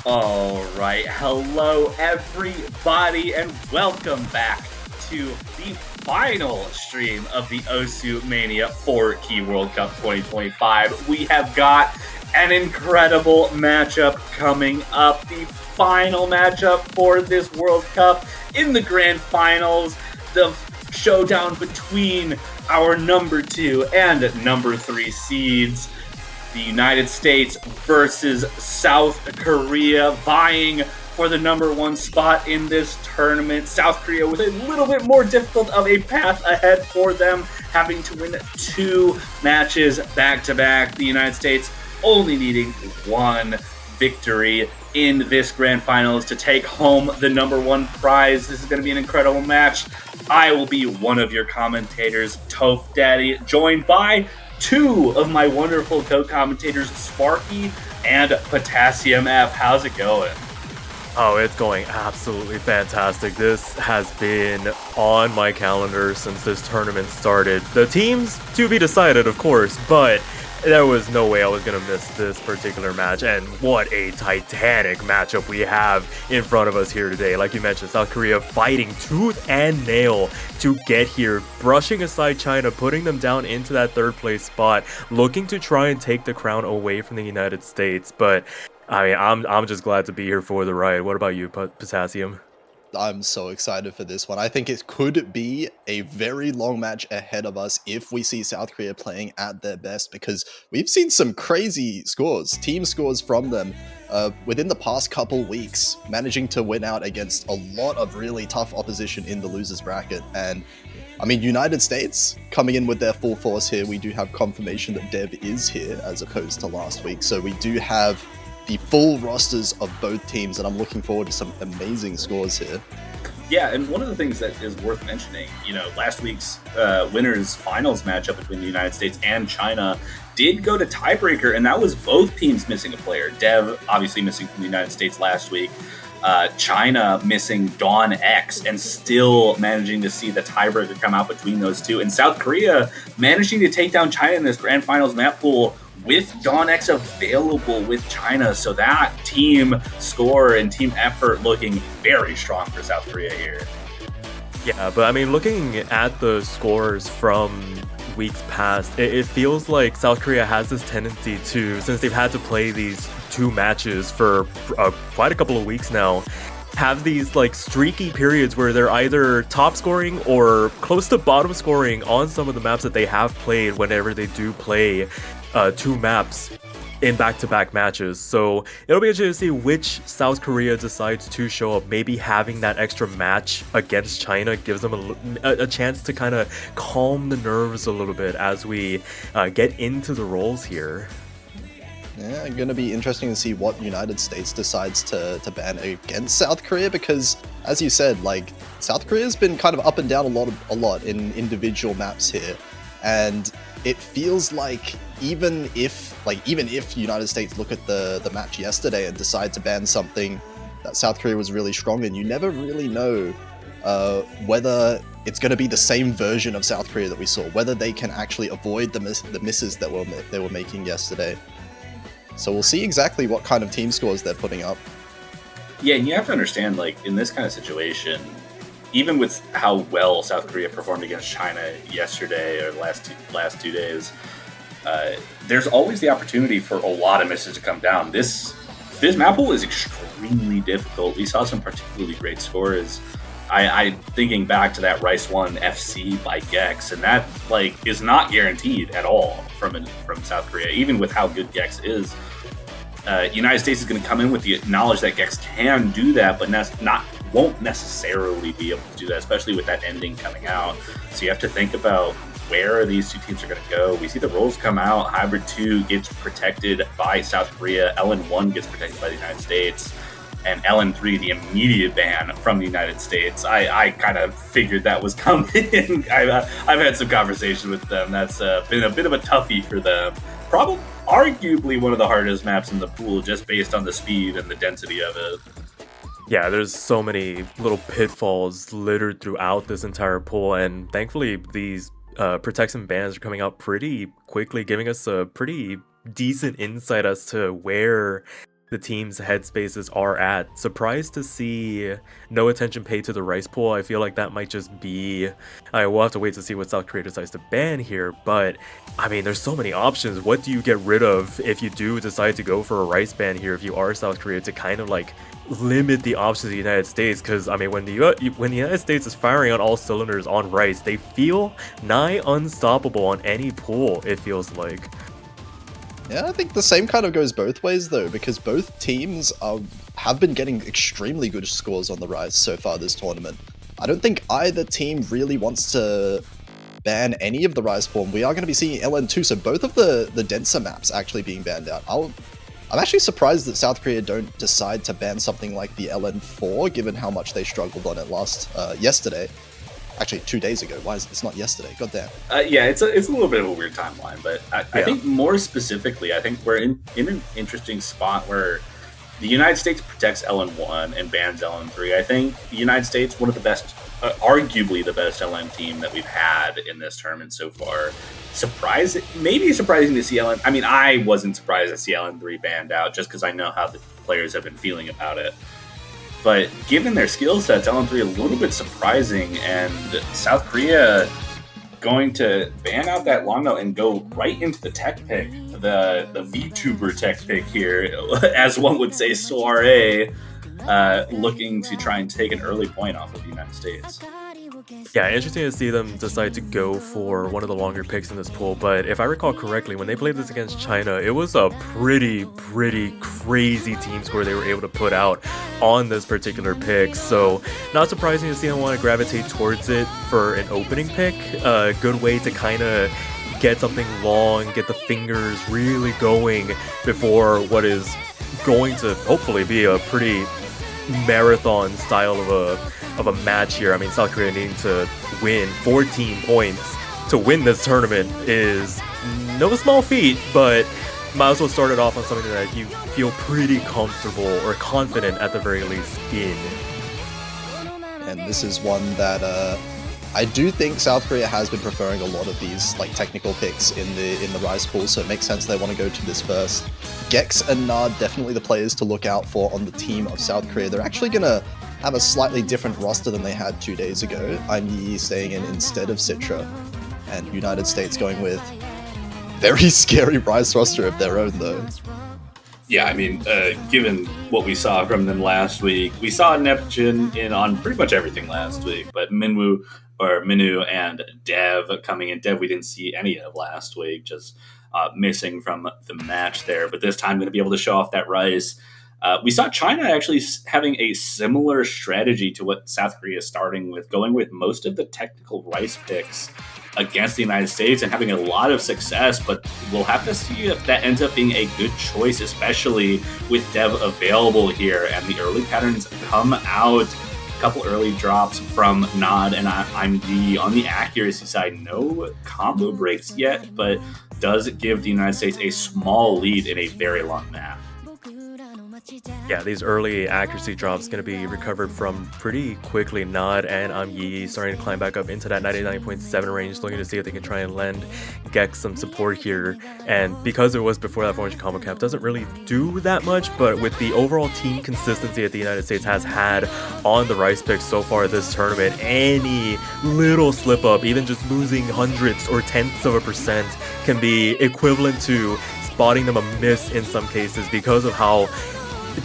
All right, hello everybody, and welcome back to the final stream of the Osu Mania 4 Key World Cup 2025. We have got an incredible matchup coming up, the final matchup for this World Cup in the grand finals, the showdown between our number 2 and number 3 seeds. The United States versus South Korea, vying for the number 1 spot in this tournament. South Korea with a little bit more difficult of a path ahead for them, having to win 2 matches back-to-back. The United States only needing 1 victory in this grand finals to take home the number 1 prize. This is going to be an incredible match. I will be one of your commentators, Toph Daddy, joined by 2 of my wonderful co-commentators, Sparky and Potassium F. How's it going? Oh, it's going absolutely fantastic. This has been on my calendar since this tournament started. The teams to be decided, of course, but there was no way I was going to miss this particular match, and what a titanic matchup we have in front of us here today. Like you mentioned, South Korea fighting tooth and nail to get here, brushing aside China, putting them down into that 3rd place spot, looking to try and take the crown away from the United States. But I mean, I'm just glad to be here for the ride. What about you, Potassium? I'm so excited for this one. I think it could be a very long match ahead of us if we see South Korea playing at their best, because we've seen some crazy scores, team scores from them within the past couple weeks, managing to win out against a lot of really tough opposition in the losers bracket. And I mean, United States coming in with their full force here. We do have confirmation that Dev is here as opposed to last week. So we do have the full rosters of both teams, and I'm looking forward to some amazing scores here. Yeah, and one of the things that is worth mentioning, last week's winners finals matchup between the United States and China did go to tiebreaker, and that was both teams missing a player. Dev obviously missing from the United States last week, China missing Dawn X, and still managing to see the tiebreaker come out between those two, and South Korea managing to take down China in this grand finals map pool with Dawn X available with China. So that team score and team effort looking very strong for South Korea here. Yeah, but I mean, looking at the scores from weeks past, it feels like South Korea has this tendency to, since they've had to play these 2 matches for quite a couple of weeks now, have these like streaky periods where they're either top scoring or close to bottom scoring on some of the maps that they have played whenever they do play 2 maps in back-to-back matches. So it'll be interesting to see which South Korea decides to show up. Maybe having that extra match against China gives them a chance to kind of calm the nerves a little bit as we get into the roles here. Yeah, going to be interesting to see what United States decides to ban against South Korea, because as you said, like, South Korea's been kind of up and down a lot in individual maps here, and it feels like even if United States look at the match yesterday and decide to ban something that South Korea was really strong in, you never really know whether it's going to be the same version of South Korea that we saw, whether they can actually avoid the misses that they were making yesterday. So we'll see exactly what kind of team scores they're putting up. Yeah, and you have to understand, like, in this kind of situation, even with how well South Korea performed against China yesterday or the last two days, there's always the opportunity for a lot of misses to come down. This map pool is extremely difficult. We saw some particularly great scores. I thinking back to that Rice 1 FC by Gex, and that is not guaranteed at all from South Korea, even with how good Gex is. United States is going to come in with the knowledge that Gex can do that, but won't necessarily be able to do that, especially with that ending coming out. So you have to think about where these 2 teams are going to go. We see the roles come out. Hybrid 2 gets protected by South Korea. LN1 gets protected by the United States. And LN3, the immediate ban from the United States. I kind of figured that was coming. I've had some conversation with them. That's been a bit of a toughie for them. Probably, arguably one of the hardest maps in the pool, just based on the speed and the density of it. Yeah, there's so many little pitfalls littered throughout this entire pool, and thankfully these protection bans are coming out pretty quickly, giving us a pretty decent insight as to where the team's headspaces are at. Surprised to see no attention paid to the rice pool. I feel like that might just be... we'll have to wait to see what South Korea decides to ban here, but I mean, there's so many options. What do you get rid of if you do decide to go for a rice ban here, if you are South Korea, to kind of like limit the options of the United States? Because I mean, when the United States is firing on all cylinders on rice, they feel nigh unstoppable on any pool, it feels like. Yeah, I think the same kind of goes both ways, though, because both teams have been getting extremely good scores on the rise so far this tournament. I don't think either team really wants to ban any of the rise form. We are going to be seeing LN2, so both of the denser maps actually being banned out. I'm actually surprised that South Korea don't decide to ban something like the LN4, given how much they struggled on it yesterday. Actually, 2 days ago. Why is it's not yesterday? God damn. Yeah, it's a little bit of a weird timeline, but I think more specifically, I think we're in an interesting spot where the United States protects LN1 and bans LN3. I think the United States, one of the best, arguably the best LN team that we've had in this tournament so far. Maybe surprising to see LN. I mean, I wasn't surprised to see LN3 banned out just because I know how the players have been feeling about it. But given their skill sets, LN3 a little bit surprising, and South Korea going to ban out that long note and go right into the tech pick, the VTuber tech pick here, as one would say, soiree, looking to try and take an early point off of the United States. Yeah, interesting to see them decide to go for one of the longer picks in this pool, but if I recall correctly, when they played this against China, it was a pretty crazy team score they were able to put out on this particular pick, so not surprising to see them want to gravitate towards it for an opening pick. A good way to kind of get something long, get the fingers really going before what is going to hopefully be a pretty marathon style of a match here. I mean, South Korea needing to win 14 points to win this tournament is no small feat, but might as well start it off on something that you feel pretty comfortable or confident at the very least in. And this is one that I do think South Korea has been preferring a lot of these like technical picks in the rise pool, so it makes sense they want to go to this first. Gex and Nard definitely the players to look out for on the team of South Korea. They're actually gonna have a slightly different roster than they had 2 days ago. I'm Yi staying in instead of Citra, and United States going with very scary rise roster of their own though. Yeah, I mean, given what we saw from them last week, we saw Neptune in on pretty much everything last week, but Minu and Dev coming in. Dev we didn't see any of last week, just missing from the match there, but this time going to be able to show off that rise. We saw China actually having a similar strategy to what South Korea is starting with, going with most of the technical rice picks against the United States and having a lot of success, but we'll have to see if that ends up being a good choice, especially with Dev available here, and the early patterns come out. A couple early drops from Nod and I'm Yi. On the accuracy side, no combo breaks yet, but does give the United States a small lead in a very long map. Yeah, these early accuracy drops going to be recovered from pretty quickly. Nod and Yi starting to climb back up into that 99.7 range, looking to see if they can try and lend Gex some support here. And because it was before that formation combo cap, doesn't really do that much, but with the overall team consistency that the United States has had on the rice picks so far this tournament, any little slip up, even just losing hundredths or tenths of a percent, can be equivalent to spotting them a miss in some cases because of how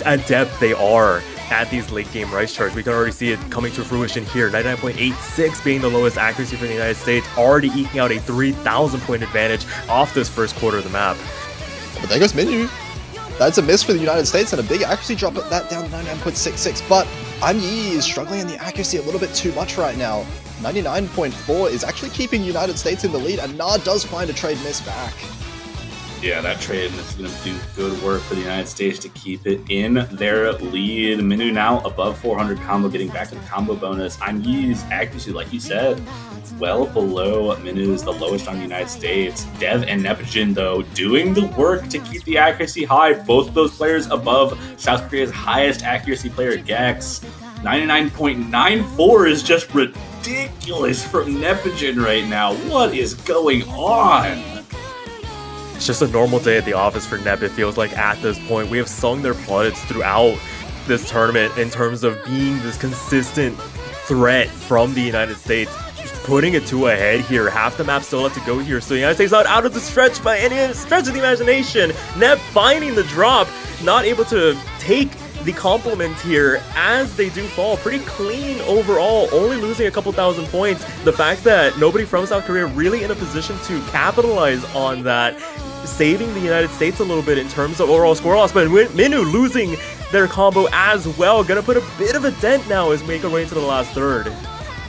adept they are at these late game rice charts. We can already see it coming to fruition here. 99.86 being the lowest accuracy for the United States, already eking out a 3,000 point advantage off this first quarter of the map. But there goes Minu. That's a miss for the United States and a big accuracy drop at that down to 99.66. But Yi is struggling in the accuracy a little bit too much right now. 99.4 is actually keeping United States in the lead, and Na does find a trade miss back. Yeah, that trade is going to do good work for the United States to keep it in their lead. Minu now above 400 combo, getting back to the combo bonus. Yi's accuracy, like you said, well below Minu's, the lowest on the United States. Dev and Neptune, though, doing the work to keep the accuracy high. Both of those players above South Korea's highest accuracy player, Gex. 99.94 is just ridiculous from Neptune right now. What is going on? it's just a normal day at the office for Nep. It feels like at this point we have sung their plaudits throughout this tournament in terms of being this consistent threat from the United States. Just putting it to a head here. Half the map still have to go here, so the United States not out of the stretch by any stretch of the imagination. Nep finding the drop, not able to take the compliment here as they do fall. Pretty clean overall, only losing a couple thousand points. The fact that nobody from South Korea really in a position to capitalize on that, saving the United States a little bit in terms of overall score loss, but Minu losing their combo as well. Gonna put a bit of a dent now as we make our way into the last third.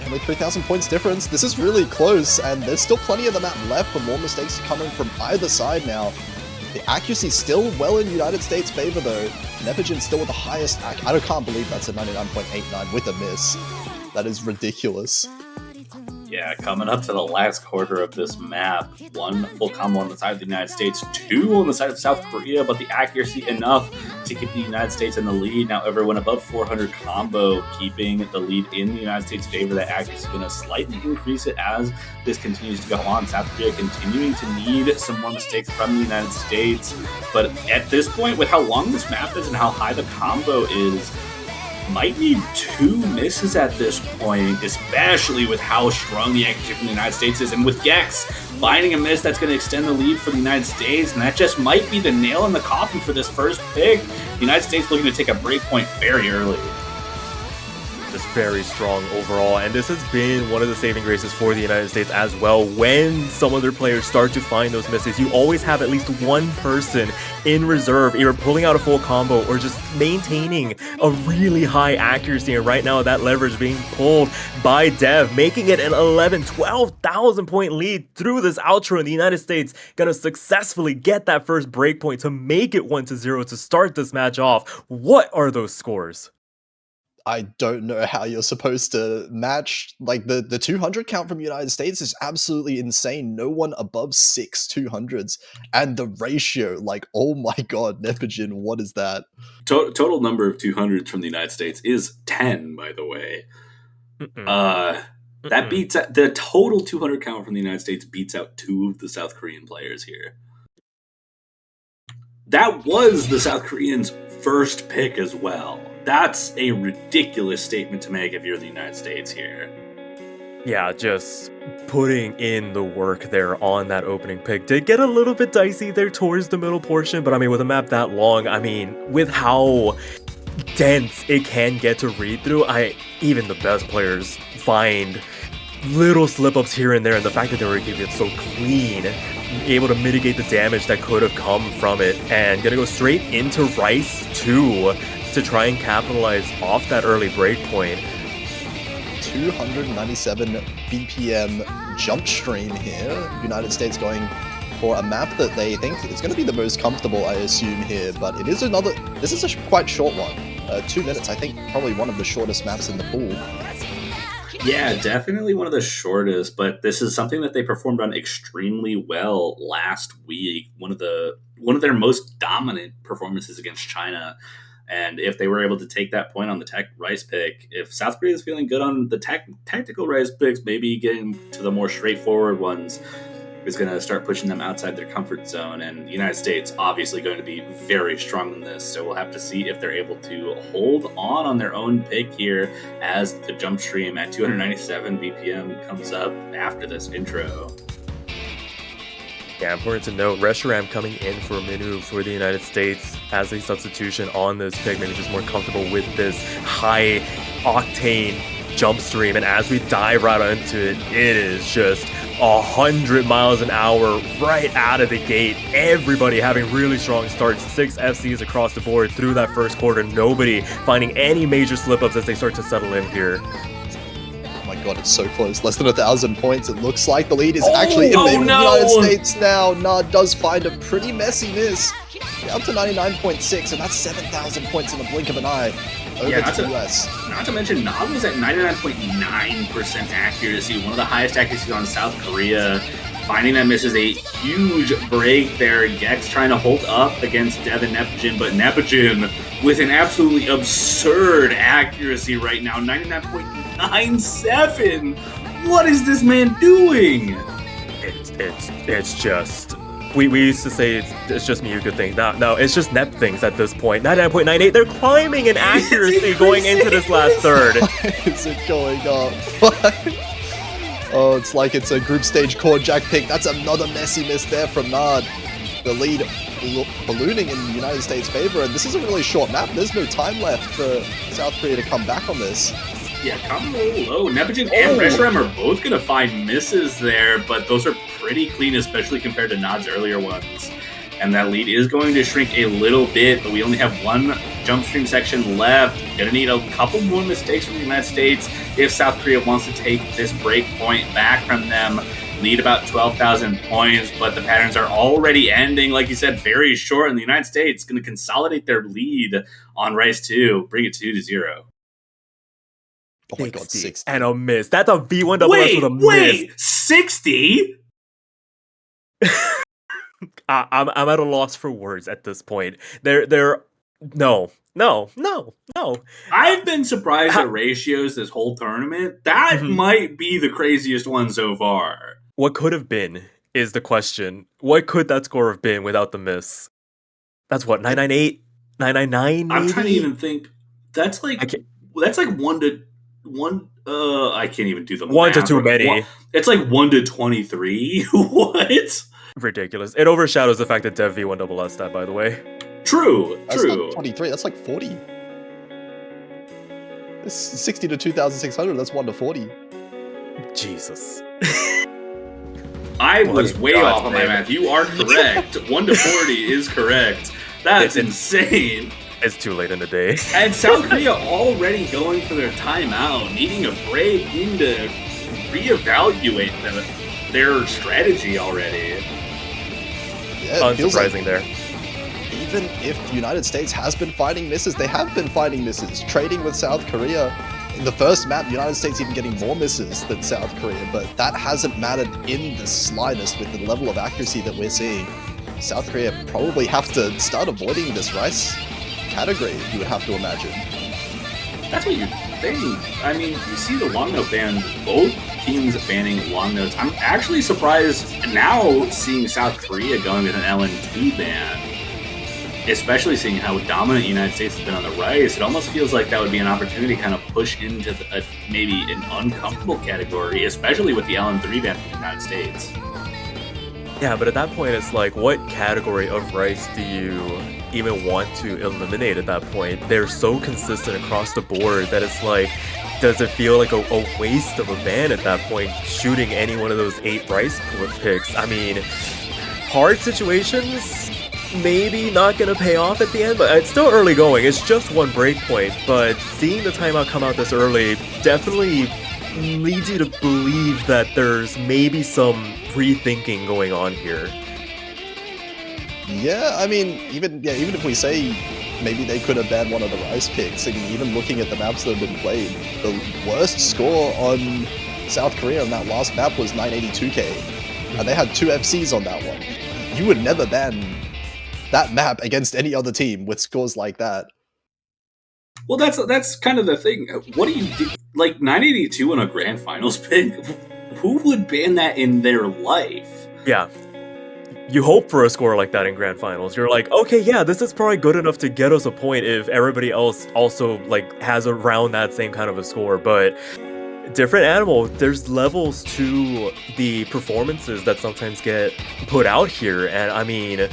Only 3,000 points difference. This is really close, and there's still plenty of the map left, but more mistakes coming from either side now. The accuracy still well in United States' favor though. Nepogyn still with the highest I can't believe that's a 99.89 with a miss. That is ridiculous. Yeah, coming up to the last quarter of this map, one full combo on the side of the United States, two on the side of South Korea, but the accuracy enough to keep the United States in the lead. Now everyone above 400 combo, keeping the lead in the United States' favor. That accuracy is going to slightly increase it as this continues to go on. South Korea continuing to need some more mistakes from the United States, but at this point, with how long this map is and how high the combo is, might need two misses at this point, especially with how strong the accuracy from the United States is. And with Gex finding a miss, that's going to extend the lead for the United States, and that just might be the nail in the coffin for this first pick. The United States looking to take a break point very early. Just very strong overall, and this has been one of the saving graces for the United States as well. When some of their players start to find those misses, you always have at least one person in reserve, either pulling out a full combo or just maintaining a really high accuracy. And right now that leverage being pulled by Dev, making it an 12,000 point lead through this outro, and the United States gonna successfully get that first break point to make it 1-0 to start this match off. What are those scores? I don't know how you're supposed to match, like, the 200 count from United States is absolutely insane. No one above 6 200s, and the ratio, like, oh my god, Nepogyn, what is that? Total number of 200s from the United States is 10, by the way. That beats the total 200 count from the United States beats out two of the South Korean players here. That was the South Koreans' first pick as well. That's a ridiculous statement to make if you're the United States here. Yeah, just putting in the work there on that opening pick. Did get a little bit dicey there towards the middle portion, but I mean, with a map that long, I mean, with how dense it can get to read through, even the best players find little slip-ups here and there, and the fact that they were keeping it so clean, able to mitigate the damage that could have come from it, and gonna go straight into Rice 2 to try and capitalize off that early break point. 297 BPM jump stream here. United States going for a map that they think is going to be the most comfortable, I assume, here, but it is another, this is a quite short one. 2 minutes, I think probably one of the shortest maps in the pool. Yeah, definitely one of the shortest, but this is something that they performed on extremely well last week. One of their most dominant performances against China. And if they were able to take that point on the tech Rice pick, if South Korea is feeling good on the tactical Rice picks, maybe getting to the more straightforward ones is going to start pushing them outside their comfort zone. And the United States obviously going to be very strong in this, so we'll have to see if they're able to hold on their own pick here as the jump stream at 297 BPM comes up after this intro. Yeah, important to note, Reshiram coming in for Minu for the United States as a substitution on this pick, maybe just more comfortable with this high octane jump stream. And as we dive right into it, it is just 100 miles an hour right out of the gate. Everybody having really strong starts, 6 FCs across the board through that first quarter. Nobody finding any major slip-ups as they start to settle in here. Oh my god, it's so close. Less than 1,000 points. It looks like the lead is actually in the United States now. Nah does find a pretty messy miss. Down to 99.6, and that's 7,000 points in the blink of an eye over to the US. Not to mention, Nog was at 99.9% accuracy, one of the highest accuracies on South Korea. Finding that misses a huge break there. Gex trying to hold up against Dev and Nepogyn, but Nepogyn with an absolutely absurd accuracy right now, 99.97. What is this man doing? It's just We used to say it's just Miyuka thing. No, it's just Nep things at this point. 99.98, they're climbing in accuracy going into this last third. Why is it going up? Oh, it's like it's a group stage core jack pick. That's another messy miss there from Nard. The lead ballooning in the United States' favor, and this is a really short map. There's no time left for South Korea to come back on this. Yeah, coming a little low. Neptune and Reshiram are both going to find misses there, but those are pretty clean, especially compared to Nod's earlier ones. And that lead is going to shrink a little bit, but we only have one jump stream section left. Going to need a couple more mistakes from the United States if South Korea wants to take this break point back from them. Lead about 12,000 points, but the patterns are already ending, like you said, very short, and the United States going to consolidate their lead on Rice 2, bring it 2-0. Oh my god, 60. And a miss. That's a V1SS with a miss. Wait, 60? I'm at a loss for words at this point. No. I've been surprised at ratios this whole tournament. That might be the craziest one so far. What could have been is the question. What could that score have been without the miss? That's what, 998? 999 maybe? I'm trying to even think. That's like 1 to 1. I can't even do the math. 1 to too many. It's like 1 to 23. What? Ridiculous. It overshadows the fact that Dev V1SS that, by the way. True. That's not 23. That's like 40. It's 60 to 2,600. That's 1 to 40. Jesus. I was way off on my math. You are correct. 1 to 40 is correct. That's insane. It's too late in the day. And South Korea already going for their timeout, needing a break, needing to reevaluate their strategy already. Yeah, unsurprising there. Even if the United States has been finding misses, they have been finding misses. Trading with South Korea. In the first map, the United States even getting more misses than South Korea, but that hasn't mattered in the slightest with the level of accuracy that we're seeing. South Korea probably have to start avoiding this Rice category, you would have to imagine. That's what you think. I mean, you see the long note ban, both teams banning long notes. I'm actually surprised now seeing South Korea going with an LN2 ban, especially seeing how dominant the United States has been on the Rice. It almost feels like that would be an opportunity to kind of push into maybe an uncomfortable category, especially with the LN3 ban from the United States. Yeah, but at that point, it's like, what category of Rice do you even want to eliminate at that point? They're so consistent across the board that it's like, does it feel like a waste of a ban at that point, shooting any one of those 8 Rice picks? I mean, hard situations, maybe not going to pay off at the end, but it's still early going. It's just one break point, but seeing the timeout come out this early definitely leads you to believe that there's maybe some rethinking going on here. Yeah, I mean, even if we say maybe they could have banned one of the Rice picks, I mean, even looking at the maps that have been played, the worst score on South Korea on that last map was 982k, and they had 2 FCs on that one. You would never ban that map against any other team with scores like that. Well, that's kind of the thing. What do you do? Like 982 on a grand finals pick? Who would ban that in their life? Yeah. You hope for a score like that in grand finals. You're like, okay, yeah, this is probably good enough to get us a point if everybody else also like has around that same kind of a score, but different animal. There's levels to the performances that sometimes get put out here, and I mean,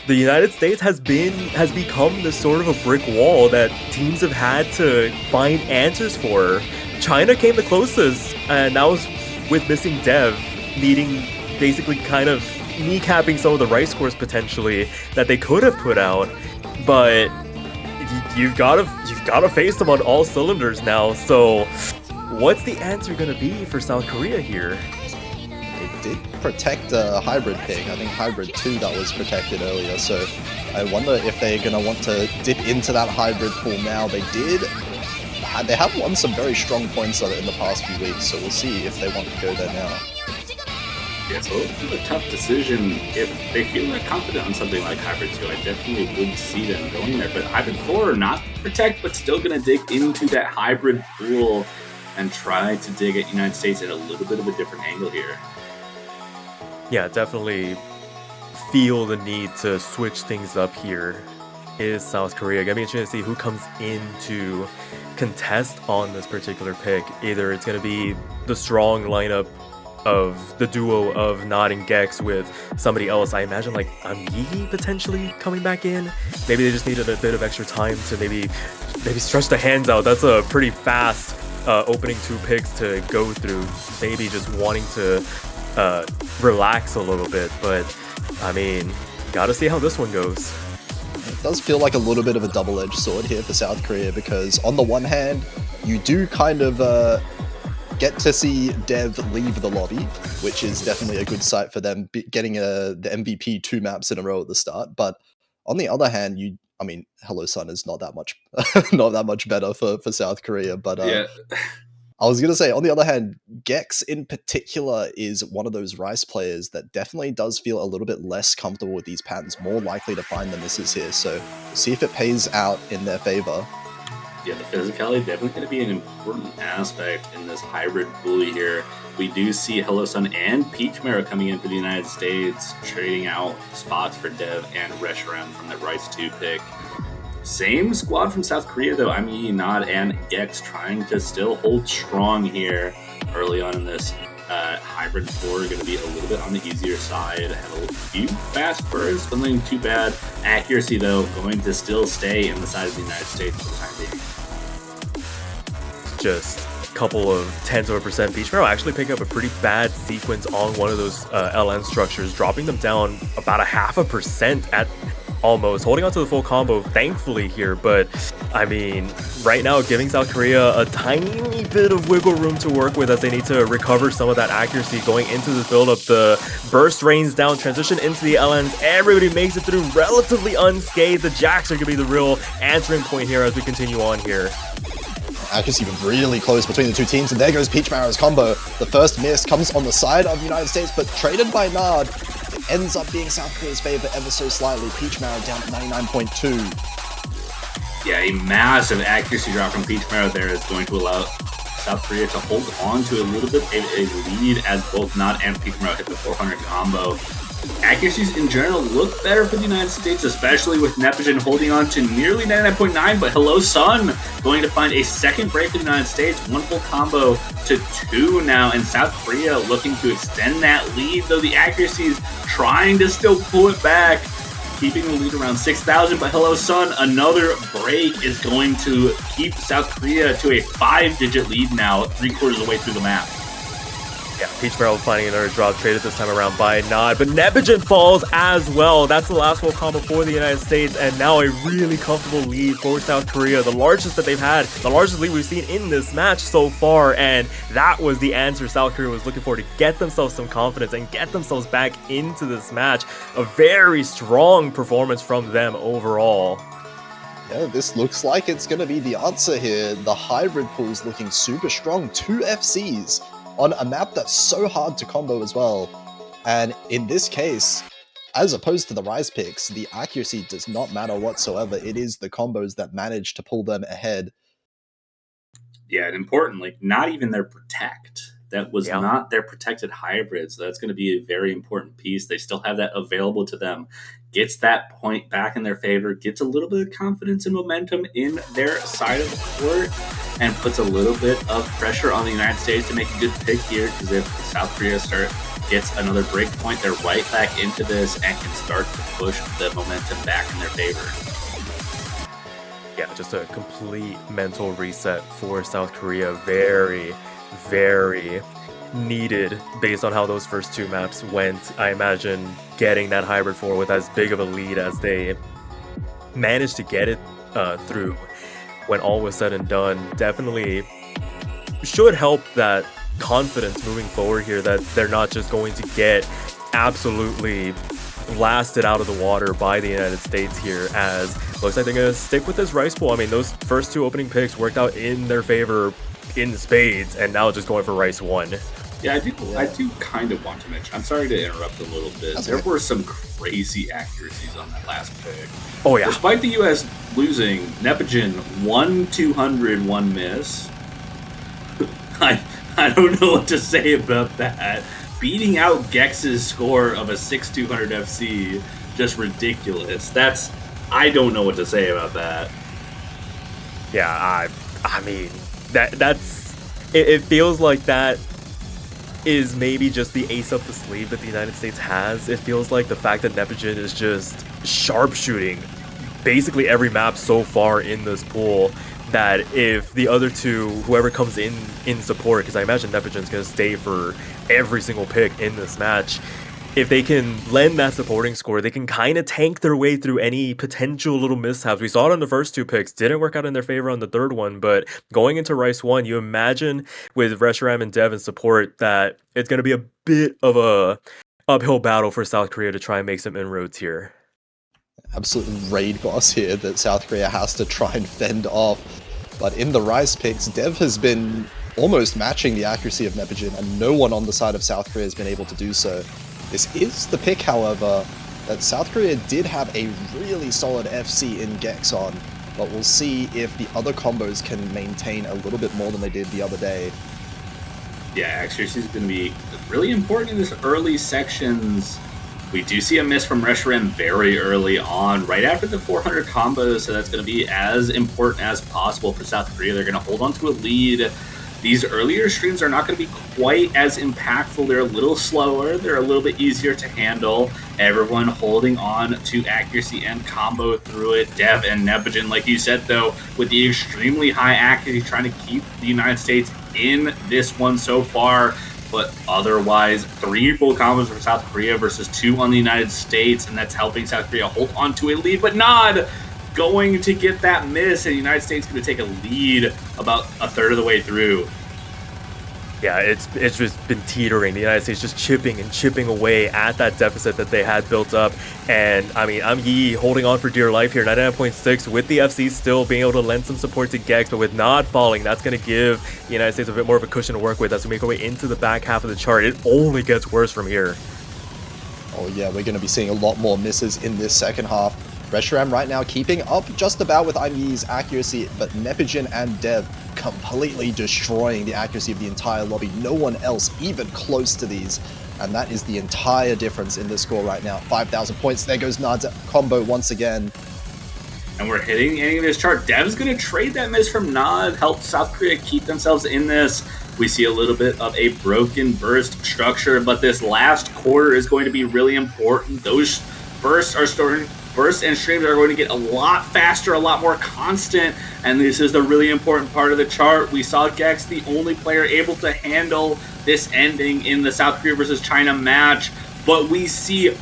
the United States has become this sort of a brick wall that teams have had to find answers for. China came the closest, and that was with missing Dev, needing basically kind of kneecapping some of the Rice scores potentially that they could have put out, but you've got to face them on all cylinders now. So, what's the answer going to be for South Korea here? Did protect a hybrid pick. I think hybrid 2 that was protected earlier, so I wonder if they're going to want to dip into that hybrid pool now. They have won some very strong points on it in the past few weeks, so we'll see if they want to go there now. Yeah, so it's a tough decision. If they feel like confident on something like hybrid 2, I definitely would see them going there, but hybrid 4, not protect, but still going to dig into that hybrid pool and try to dig at United States at a little bit of a different angle here. Yeah, definitely feel the need to switch things up here is South Korea. Gonna be interesting to see who comes in to contest on this particular pick. Either it's gonna be the strong lineup of the duo of Nod and Gex with somebody else. I imagine like Yi potentially coming back in. Maybe they just needed a bit of extra time to maybe stretch the hands out. That's a pretty fast opening 2 picks to go through. Maybe just wanting to relax a little bit, but I mean, gotta see how this one goes. It does feel like a little bit of a double-edged sword here for South Korea, because on the one hand, you do kind of get to see Dev leave the lobby, which is definitely a good sight for them getting the MVP 2 maps in a row at the start. But on the other hand, I mean, Hello Sun is not that much not that much better for South Korea. But Yeah. I was going to say, on the other hand, Gex in particular is one of those Rice players that definitely does feel a little bit less comfortable with these patterns, more likely to find the misses here. So we'll see if it pays out in their favor. Yeah, the physicality definitely going to be an important aspect in this hybrid pool here. We do see Hello Sun and Peachmero coming in for the United States, trading out spots for Dev and Reshiram from that Rice 2 pick. Same squad from South Korea, though. I mean, Nod and Gex trying to still hold strong here early on in this hybrid 4. Going to be a little bit on the easier side. Have a few fast bursts, but nothing too bad. Accuracy, though, going to still stay in the side of the United States for the time being. Just a couple of tenths of a percent. Peachmero actually picking up a pretty bad sequence on one of those LN structures, dropping them down about a 0.5% at almost, holding on to the full combo thankfully here. But I mean, right now giving South Korea a tiny bit of wiggle room to work with as they need to recover some of that accuracy going into this build-up. The burst rains down, transition into the LNs, everybody makes it through relatively unscathed. The Jacks are gonna be the real answering point here as we continue on here. Accuracy really close between the two teams, and there goes Peachmero's combo. The first miss comes on the side of the United States, but traded by Nod. It ends up being South Korea's favor ever so slightly. Peachmero down to 99.2. Yeah, a massive accuracy drop from Peachmero there is going to allow South Korea to hold on to a little bit of a lead as both Nod and Peachmero hit the 400 combo. Accuracies in general look better for the United States, especially with Nepogen holding on to nearly 99.9, but Hello Sun going to find a second break for the United States. 1 full combo to 2 now, and South Korea looking to extend that lead, though the accuracies trying to still pull it back, keeping the lead around 6,000, but Hello Sun, another break is going to keep South Korea to a 5-digit lead now, 3/4 of the way through the map. Yeah, Peachmero finding another drop, traded this time around by Nod, but Nepogen falls as well. That's the last full combo for the United States, and now a really comfortable lead for South Korea, the largest that they've had, the largest lead we've seen in this match so far, and that was the answer South Korea was looking for to get themselves some confidence and get themselves back into this match. A very strong performance from them overall. Yeah, this looks like it's going to be the answer here. The hybrid pool's looking super strong. 2 FCs on a map that's so hard to combo as well. And in this case, as opposed to the Rise picks, the accuracy does not matter whatsoever. It is the combos that manage to pull them ahead. Yeah, and importantly, not even their protect. That was not their protected hybrid, so that's going to be a very important piece. They still have that available to them. Gets that point back in their favor, gets a little bit of confidence and momentum in their side of the court, and puts a little bit of pressure on the United States to make a good pick here, because if South Korea gets another break point, they're right back into this and can start to push the momentum back in their favor. Yeah, just a complete mental reset for South Korea. Very, very needed based on how those first 2 maps went. I imagine getting that hybrid 4 with as big of a lead as they managed to get it through when all was said and done definitely should help that confidence moving forward here, that they're not just going to get absolutely blasted out of the water by the United States here, as looks like they're going to stick with this Rice pool. I mean, those first 2 opening picks worked out in their favor in spades, and now just going for Rice 1. Yeah, I do kind of want to mention, I'm sorry to interrupt a little bit. There were some crazy accuracies on that last pick. Oh, yeah. Despite the U.S. losing, Nepogen 1/200, 1 miss. I don't know what to say about that. beating out Gex's score of a 6,200 FC. Just ridiculous. I don't know what to say about that. Yeah, I mean, that's it feels like that is maybe just the ace up the sleeve that the United States has. It feels like the fact that Neptune is just sharpshooting basically every map so far in this pool, that if the other two, whoever comes in support, because I imagine Nepigen's going to stay for every single pick in this match, if they can lend that supporting score, they can kind of tank their way through any potential little mishaps. We saw it on the first two picks, didn't work out in their favor on the third one, but going into Rice 1, you imagine with Reshiram and Dev in support that it's going to be a bit of a uphill battle for South Korea to try and make some inroads here. Absolute raid boss here that South Korea has to try and fend off. But in the Rice picks, Dev has been almost matching the accuracy of Nepigen, and no one on the side of South Korea has been able to do so. This is the pick, however, that South Korea did have a really solid FC in Gex on, but we'll see if the other combos can maintain a little bit more than they did the other day. Yeah, accuracy is going to be really important in this early sections. We do see a miss from Reshiram very early on, right after the 400 combos, so that's going to be as important as possible for South Korea. They're going to hold on to a lead. These earlier streams are not going to be quite as impactful. They're a little slower. They're a little bit easier to handle. Everyone holding on to accuracy and combo through it. Dev and Nepigen, like you said, though, with the extremely high accuracy, trying to keep the United States in this one so far. But otherwise, 3 full combos for South Korea versus 2 on the United States, and that's helping South Korea hold on to a lead. But Nod going to get that miss, and the United States going to take a lead about a third of the way through. Yeah, it's just been teetering. The United States just chipping away at that deficit that they had built up. And I mean, Yi holding on for dear life here, 99.6 with the FC still being able to lend some support to Gex, but with Nod falling, that's going to give the United States a bit more of a cushion to work with as we make our way into the back half of the chart. It only gets worse from here. Oh yeah, we're going to be seeing a lot more misses in this second half. Reshiram right now keeping up just about with Yi's accuracy, but Nepigen and Dev completely destroying the accuracy of the entire lobby. No one else even close to these, and that is the entire difference in this score right now. 5,000 points. There goes Nod's combo once again. And we're hitting the ending of this chart. Dev's going to trade that miss from Nod, help South Korea keep themselves in this. We see a little bit of a broken burst structure, but this last quarter is going to be really important. Those bursts and streams are going to get a lot faster, a lot more constant, and this is the really important part of the chart. We saw Gex, the only player able to handle this ending in the South Korea versus China match, but we see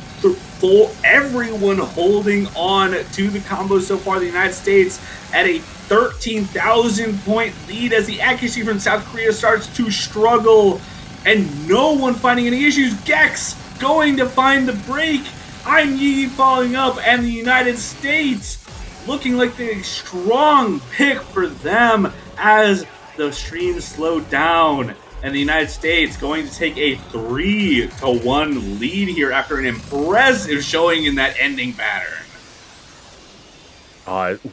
everyone holding on to the combo so far. The United States at a 13,000 point lead as the accuracy from South Korea starts to struggle, and no one finding any issues. Gex going to find the break. Yi following up, and the United States looking like the strong pick for them as the stream slowed down, and the United States going to take a 3-1 lead here after an impressive showing in that ending pattern.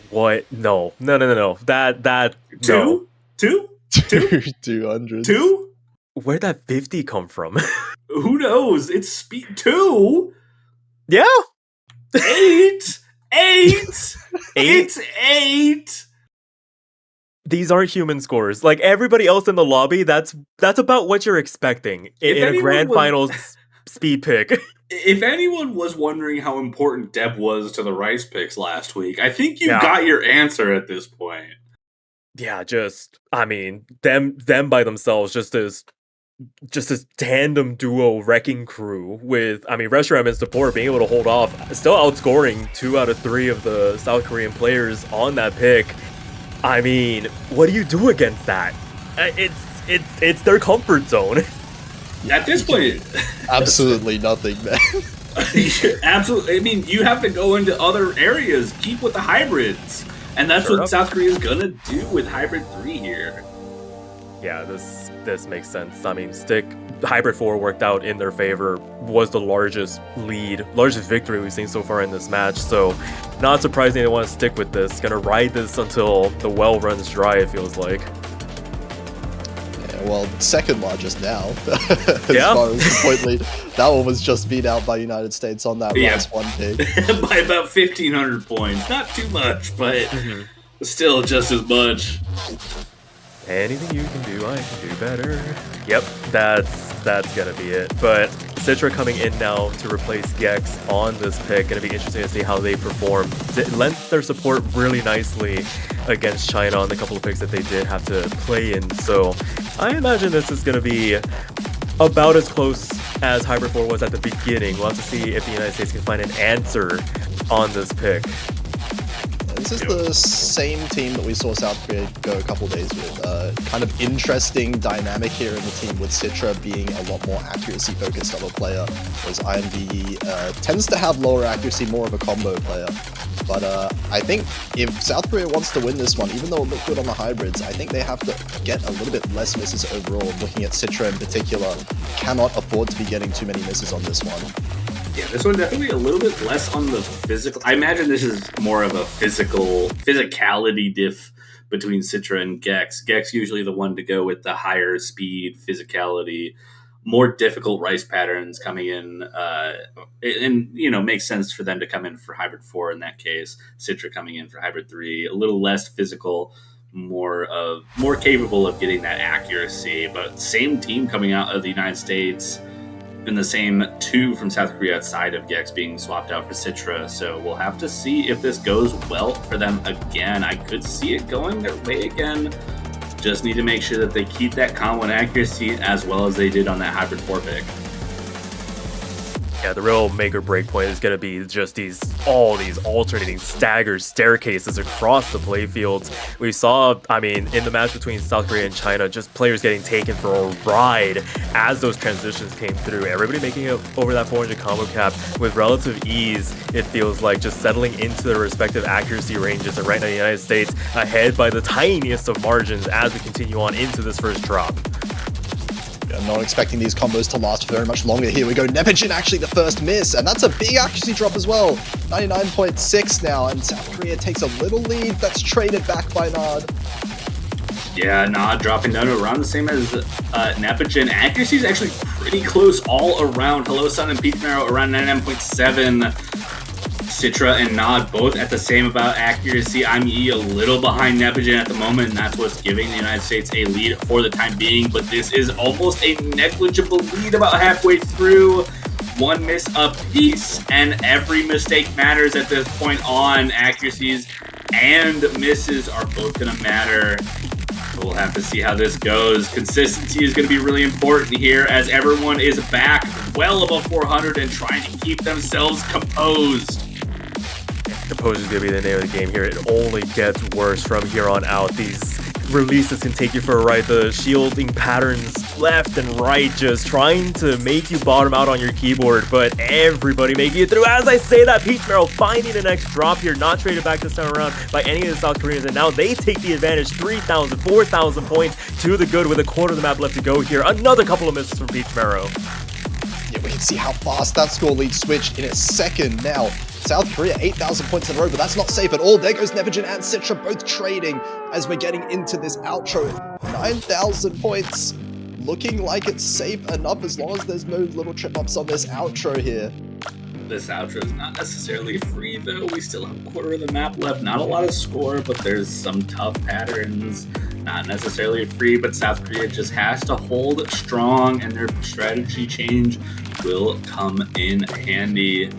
What? No. That Two? 200. 2? Where'd that 50 come from? Who knows? It's speed 2. Yeah. 8. It's 8. These aren't human scores. Like everybody else in the lobby, that's about what you're expecting in a grand finals speed pick. If anyone was wondering how important Deb was to the Rice picks last week, I think you got your answer at this point. Yeah, I mean, them by themselves, just this tandem duo wrecking crew with, I mean, Reshiram in support being able to hold off, still outscoring 2 out of 3 of the South Korean players on that pick. I mean, what do you do against that? It's their comfort zone. At this point, absolutely nothing, man. Absolutely. I mean, you have to go into other areas, keep with the hybrids, and that's what South Korea is gonna do with Hybrid 3 here. Yeah, this makes sense. I mean, Hybrid 4 worked out in their favor, was the largest victory we've seen so far in this match, so not surprising they want to stick with this. Gonna ride this until the well runs dry, it feels like. Yeah, well, second largest now, as far as the point lead. That one was just beat out by United States on that last one pick. By about 1,500 points. Not too much, but still just as much. Anything you can do, I can do better. Yep, that's gonna be it. But Citra coming in now to replace Gex on this pick. Gonna be interesting to see how they perform. They lent their support really nicely against China on the couple of picks that they did have to play in. So I imagine this is gonna be about as close as Hybrid 4 was at the beginning. We'll have to see if the United States can find an answer on this pick. This is the same team that we saw South Korea go a couple days with. Kind of interesting dynamic here in the team with Citra being a lot more accuracy focused of a player, whereas IMV tends to have lower accuracy, more of a combo player. But I think if South Korea wants to win this one, even though it looked good on the hybrids, I think they have to get a little bit less misses overall. Looking at Citra in particular, cannot afford to be getting too many misses on this one. Yeah, this one definitely a little bit less on the physical. I imagine this is more of a physicality diff between Citra and Gex. Gex usually the one to go with the higher speed, physicality, more difficult rice patterns coming in, and makes sense for them to come in for Hybrid 4 in that case. Citra coming in for Hybrid 3, a little less physical, more capable of getting that accuracy. But same team coming out of the United States. And the same two from South Korea outside of Gex being swapped out for Citra. So we'll have to see if this goes well for them again. I could see it going their way again. Just need to make sure that they keep that combo and accuracy as well as they did on that Hybrid 4 pick. Yeah, the real make or break point is going to be just all these alternating staggered staircases across the playfields. We saw, in the match between South Korea and China, just players getting taken for a ride as those transitions came through. Everybody making it over that 400 combo cap with relative ease, it feels like, just settling into their respective accuracy ranges. And right now, the United States ahead by the tiniest of margins as we continue on into this first drop. I'm not expecting these combos to last very much longer. Here we go. Nepogin actually the first miss, and that's a big accuracy drop as well. 99.6 now, and South Korea takes a little lead. That's traded back by Nod. Yeah, Nod dropping down to around the same as Nepogin. Accuracy is actually pretty close all around. Hello Sun and Peach Marrow around 99.7. Citra and Nod both at the same about accuracy. IME a little behind Nepogin at the moment, and that's what's giving the United States a lead for the time being. But this is almost a negligible lead about halfway through. One miss apiece, and every mistake matters at this point on. Accuracies and misses are both going to matter. We'll have to see how this goes. Consistency is going to be really important here as everyone is back well above 400 and trying to keep themselves composed. Composure is going to be the name of the game here. It only gets worse from here on out. These releases can take you for a ride. The shielding patterns left and right just trying to make you bottom out on your keyboard, but everybody making it through. As I say that, Peach Marrow finding the next drop here, not traded back this time around by any of the South Koreans, and now they take the advantage. 3,000, 4,000 points to the good with a quarter of the map left to go here. Another couple of misses from Peach Marrow. Yeah, we can see how fast that score lead switched in a second now. South Korea, 8,000 points in a row, but that's not safe at all. There goes Nepogin and Citra both trading as we're getting into this outro. 9,000 points, looking like it's safe enough as long as there's no little trip ups on this outro here. This outro is not necessarily free, though. We still have a quarter of the map left. Not a lot of score, but there's some tough patterns. Not necessarily free, but South Korea just has to hold strong, and their strategy change will come in handy.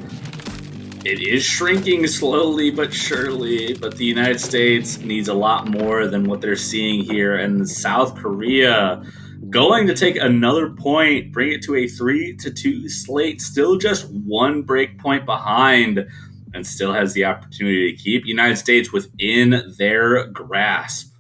It is shrinking slowly but surely, but the United States needs a lot more than what they're seeing here. And South Korea going to take another point, bring it to a 3-2 slate, still just one break point behind, and still has the opportunity to keep United States within their grasp.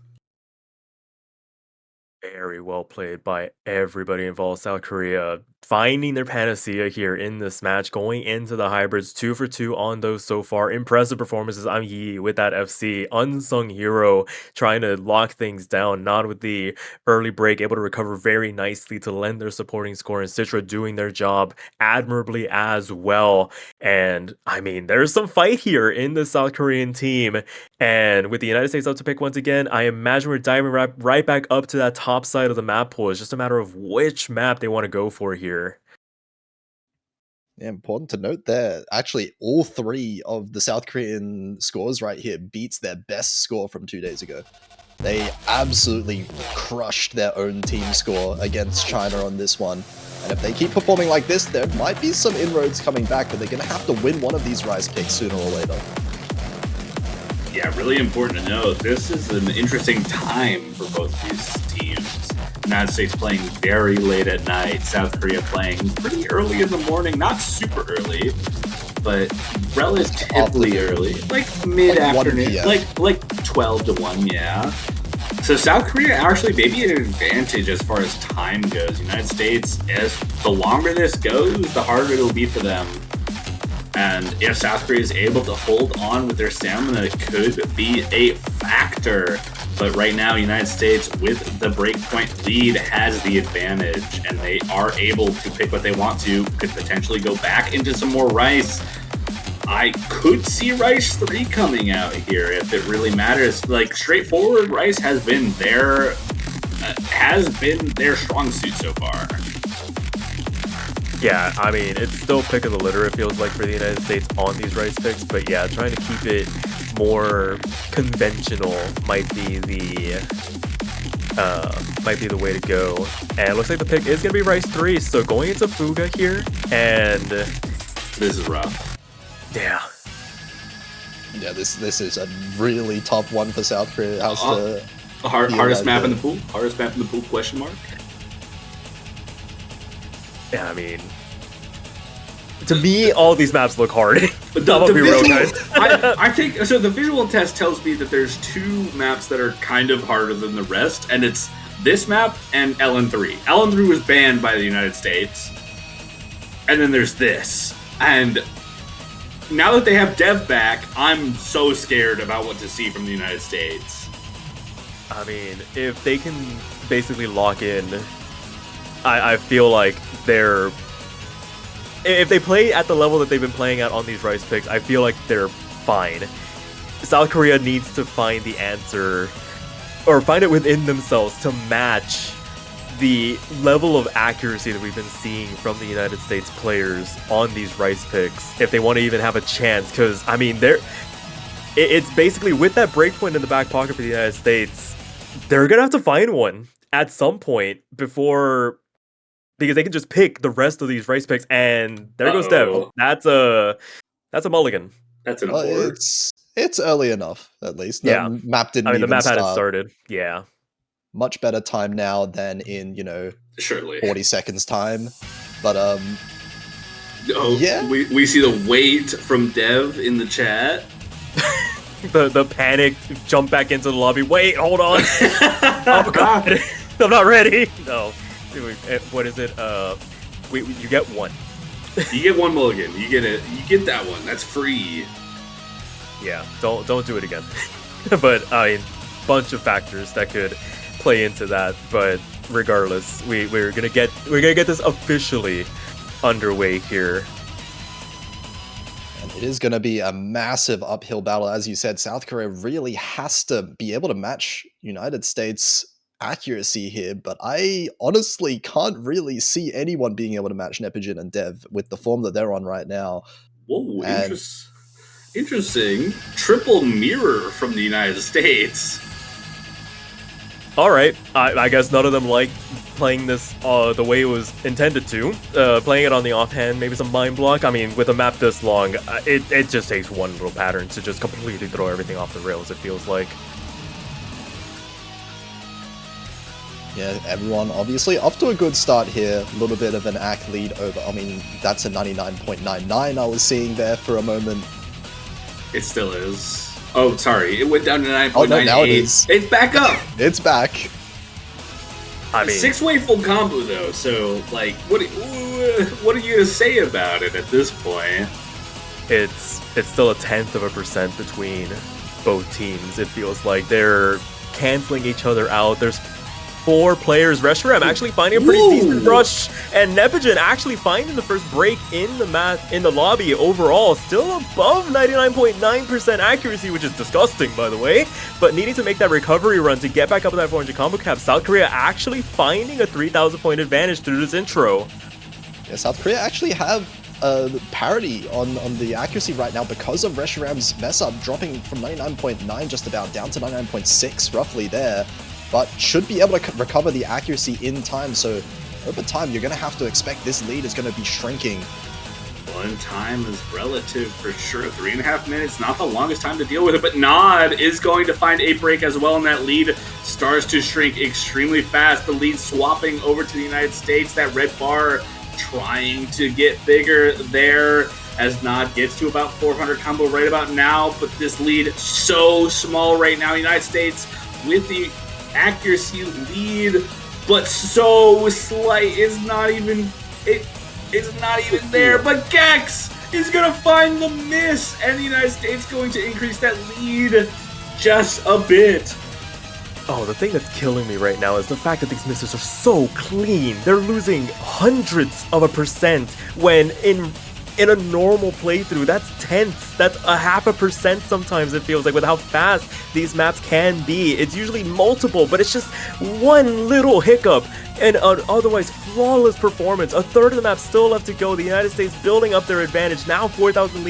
Very well played by everybody involved. South Korea finding their panacea here in this match, going into the hybrids, 2 for 2 on those so far. Impressive performances. I'm Yi with that FC. Unsung hero trying to lock things down, not with the early break, able to recover very nicely to lend their supporting score, and Citra doing their job admirably as well. And I mean, there's some fight here in the South Korean team. And with the United States up to pick once again, I imagine we're diving right back up to that top side of the map pool. It's just a matter of which map they want to go for here. Yeah, important to note there. Actually, all 3 of the South Korean scores right here beats their best score from 2 days ago. They absolutely crushed their own team score against China on this one. And if they keep performing like this, there might be some inroads coming back, but they're going to have to win one of these Rise picks sooner or later. Yeah, really important to note. This is an interesting time for both these teams. United States playing very late at night, South Korea playing pretty early in the morning, not super early, but relatively early, like mid-afternoon, like 12 to 1, yeah. So South Korea actually may be at an advantage as far as time goes. United States, as the longer this goes, the harder it'll be for them. And if South Korea is able to hold on with their stamina, it could be a factor. But right now, United States, with the breakpoint lead, has the advantage, and they are able to pick what they want to, could potentially go back into some more Rice. I could see Rice 3 coming out here if it really matters. Like, straightforward, Rice has been their strong suit so far. Yeah, I mean, it's still pick of the litter, it feels like, for the United States on these Rice picks, but yeah, trying to keep it more conventional might be the way to go. And it looks like the pick is going to be Rice 3, so going into Fuga here, and this is rough. Yeah. Yeah, this is a really tough one for South Korea. Hardest map in the pool? Hardest map in the pool, question mark? Yeah, I mean, to me, all these maps look hard. I think so. The visual test tells me that there's 2 maps that are kind of harder than the rest, and it's this map and LN3. LN3 was banned by the United States, and then there's this. And now that they have Dev back, I'm so scared about what to see from the United States. I mean, if they can basically lock in, I feel like if they play at the level that they've been playing at on these Rice picks, I feel like they're fine. South Korea needs to find the answer, or find it within themselves to match the level of accuracy that we've been seeing from the United States players on these Rice picks if they want to even have a chance. Because, I mean, it's basically with that breakpoint in the back pocket for the United States, they're going to have to find one at some point before... Because they can just pick the rest of these Rice picks, and there goes Dev. That's a mulligan. That's an abort. It's early enough, at least. Yeah. The map didn't. I mean, the map start. hadn't started. Yeah. Much better time now than in surely 40 seconds time, but yeah. We see the wait from Dev in the chat. the panic jump back into the lobby. Wait, hold on. Oh god, I'm not ready. No. What is it? You get one. You get one mulligan. You get it. You get that one. That's free. Yeah. Don't do it again. But I mean, bunch of factors that could play into that. But regardless, we're gonna get this officially underway here. And it is going to be a massive uphill battle, as you said. South Korea really has to be able to match United States accuracy here, but I honestly can't really see anyone being able to match Nepogin and Dev with the form that they're on right now. Whoa, interesting. Triple mirror from the United States. All right, I guess none of them liked playing this the way it was intended to. Playing it on the offhand, maybe some mind block. I mean, with a map this long, it just takes one little pattern to just completely throw everything off the rails, it feels like. Yeah, everyone obviously off to a good start here. A little bit of an ACK lead over. I mean, that's a 99.99 I was seeing there for a moment. It still is. Oh, sorry. It went down to 9.98. Oh, no, now it is. It's back up. It's back. I mean, 6-way full combo though. So like, what are you gonna say about it at this point? it's still 0.1% between both teams. It feels like they're canceling each other out. There's 4 players. Reshiram actually finding a pretty decent rush, and Nepigen actually finding the first break in the lobby. Overall, still above 99.9% accuracy, which is disgusting, by the way. But needing to make that recovery run to get back up to that 400 combo cap. South Korea actually finding a 3,000 point advantage through this intro. Yeah, South Korea actually have parity on the accuracy right now because of Reshiram's mess up, dropping from 99.9 just about down to 99.6 roughly there, but should be able to recover the accuracy in time. So over time, you're going to have to expect this lead is going to be shrinking. One time is relative for sure. 3.5 minutes, not the longest time to deal with it, but Nod is going to find a break as well, and that lead starts to shrink extremely fast. The lead swapping over to the United States. That red bar trying to get bigger there as Nod gets to about 400 combo right about now, but this lead so small right now. United States with the accuracy lead, but so slight, is not even there. But Gex is gonna find the miss, and the United States going to increase that lead just a bit. Oh, the thing that's killing me right now is the fact that these misses are so clean. They're losing hundreds of a percent when in a normal playthrough, that's tenths. That's 0.5% sometimes, it feels like, with how fast these maps can be. It's usually multiple, but it's just one little hiccup and an otherwise flawless performance. A third of the map still left to go. The United States building up their advantage. Now 4,000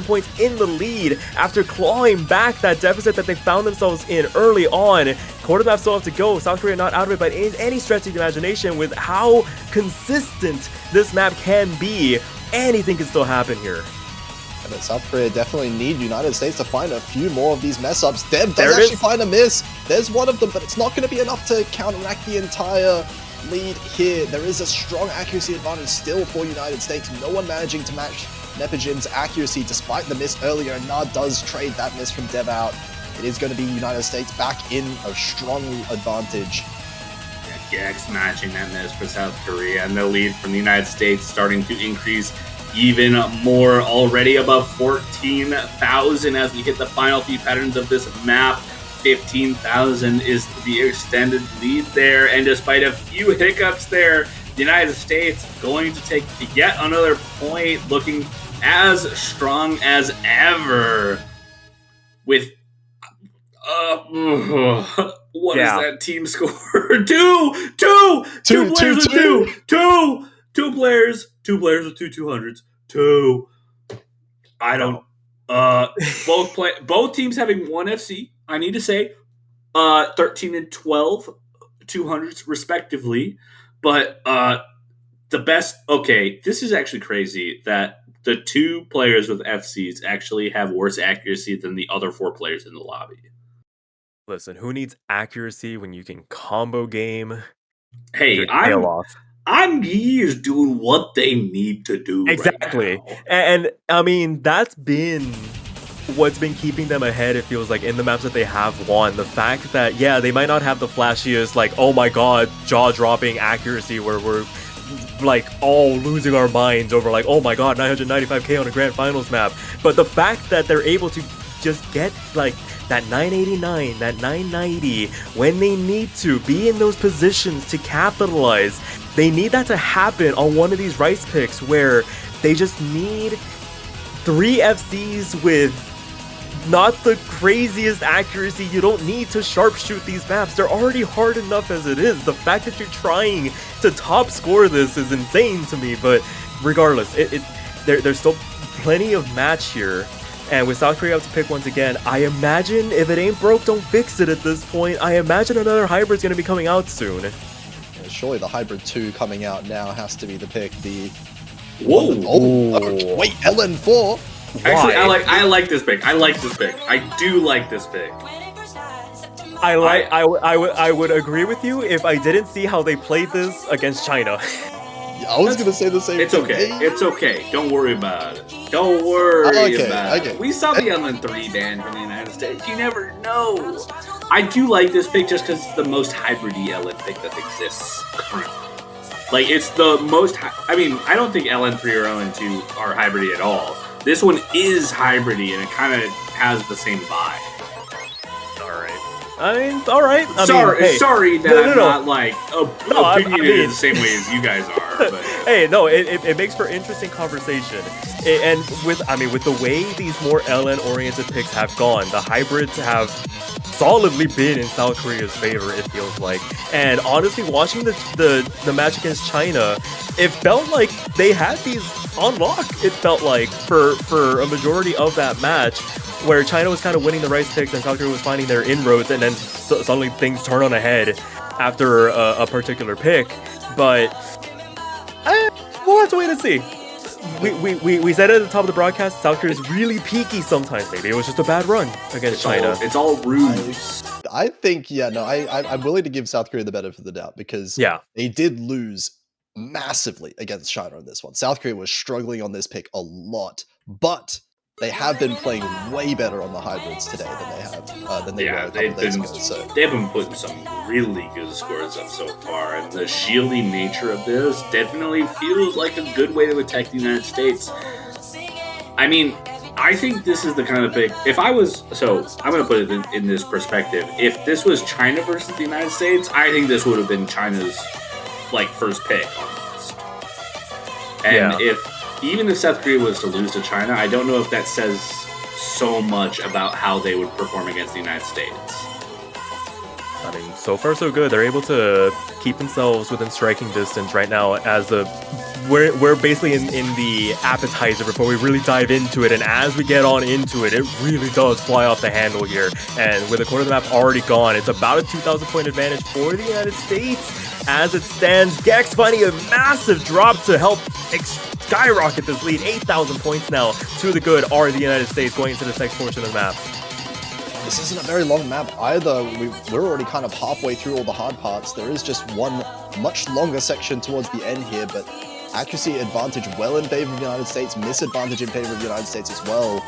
points in the lead after clawing back that deficit that they found themselves in early on. Quarter map still have to go. South Korea not out of it by any stretch of the imagination. With how consistent this map can be, anything can still happen here. And South Korea definitely need United States to find a few more of these mess ups. Dev does actually find a miss. There's one of them, but it's not going to be enough to counteract the entire lead here. There is a strong accuracy advantage still for United States. No one managing to match Nepigen's accuracy despite the miss earlier, and Nard does trade that miss from Dev out. It is going to be United States back in a strong advantage. Gex matching that miss for South Korea, and the lead from the United States starting to increase even more, already above 14,000 as we hit the final few patterns of this map. 15,000 is the extended lead there, and despite a few hiccups there, the United States going to take yet another point, looking as strong as ever with what is that team score? Two players with two 200s. I don't both teams having one FC. I need to say 13 and 12 200s respectively, but the best, okay, this is actually crazy that the 2 players with FCs actually have worse accuracy than the other 4 players in the lobby. Listen, who needs accuracy when you can combo game? Hey, I'm is doing what they need to do. Exactly. Right now. And I mean, that's been what's been keeping them ahead, it feels like, in the maps that they have won. The fact that, yeah, they might not have the flashiest, like, oh my god, jaw-dropping accuracy where we're like all losing our minds over like, oh my god, 995k on a grand finals map. But the fact that they're able to just get like that 989, that 990 when they need to be in those positions to capitalize. They need that to happen on one of these rice picks where they just need 3 FCs with not the craziest accuracy. You don't need to sharpshoot these maps. They're already hard enough as it is. The fact that you're trying to top score this is insane to me. But regardless, there's still plenty of match here. And with South Korea up to pick once again, I imagine if it ain't broke, don't fix it at this point. I imagine another hybrid's going to be coming out soon. Yeah, surely the Hybrid 2 coming out now has to be the pick. Whoa! Wait, LN4? Actually, I like this pick. I do like this pick. I would agree with you if I didn't see how they played this against China. I was gonna say the same thing. It's okay. Don't worry about it. Don't worry about it. We saw the LN3 ban from the United States. You never know. I do like this pick just because it's the most hybrid-y LN pick that exists currently. Like, it's the most... I mean, I don't think LN3 or LN2 are hybrid-y at all. This one is hybrid-y, and it kind of has the same vibe. I mean, all right. Sorry that I'm not like opinionated the same way as you guys are. But. Hey, no, it makes for interesting conversation, and with the way these more LN-oriented picks have gone, the hybrids have solidly been in South Korea's favor. It feels like, and honestly, watching the match against China, it felt like they had these on lock. It felt like for a majority of that match, where China was kind of winning the rice picks and South Korea was finding their inroads, and then suddenly things turn on ahead after a particular pick. But we'll have to wait and see. We said at the top of the broadcast, South Korea is really peaky sometimes. Maybe it was just a bad run against China. It's all ruse. I think, I'm willing to give South Korea the benefit of the doubt because they did lose massively against China on this one. South Korea was struggling on this pick a lot, but they have been playing way better on the hybrids today than they were a couple days ago. So they've been putting some really good scores up so far, and the shielding nature of this definitely feels like a good way to attack the United States. I mean, I think this is the kind of pick. I'm going to put it in this perspective. If this was China versus the United States, I think this would have been China's first pick almost. And even if South Korea was to lose to China, I don't know if that says so much about how they would perform against the United States. I mean, so far so good. They're able to keep themselves within striking distance right now as we're basically in the appetizer before we really dive into it, and as we get on into it, it really does fly off the handle here. And with a quarter of the map already gone, it's about a 2,000 point advantage for the United States. As it stands, Gex finding a massive drop to help skyrocket this lead. 8,000 points now to the good are the United States going into this next portion of the map. This isn't a very long map either. We're already kind of halfway through all the hard parts. There is just one much longer section towards the end here, but accuracy advantage well in favor of the United States, misadvantage in favor of the United States as well.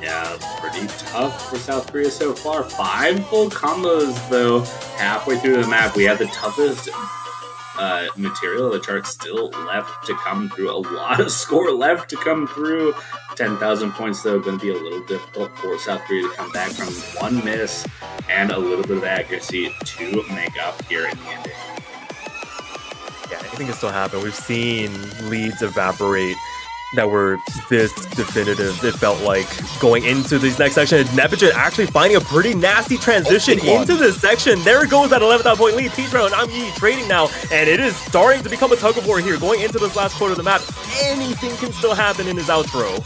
Yeah, pretty tough for South Korea so far. 5 full combos, though. Halfway through the map, we have the toughest material of the chart still left to come through. A lot of score left to come through. 10,000 points, though, going to be a little difficult for South Korea to come back from one miss and a little bit of accuracy to make up here in the ending. Yeah, anything can still happen. We've seen leads evaporate that were this definitive. It felt like going into this next section. Nepigen actually finding a pretty nasty transition into this section. There it goes, that 11,000 point lead. Peachmero and Amyi trading now, and it is starting to become a tug of war here. Going into this last quarter of the map, anything can still happen in his outro.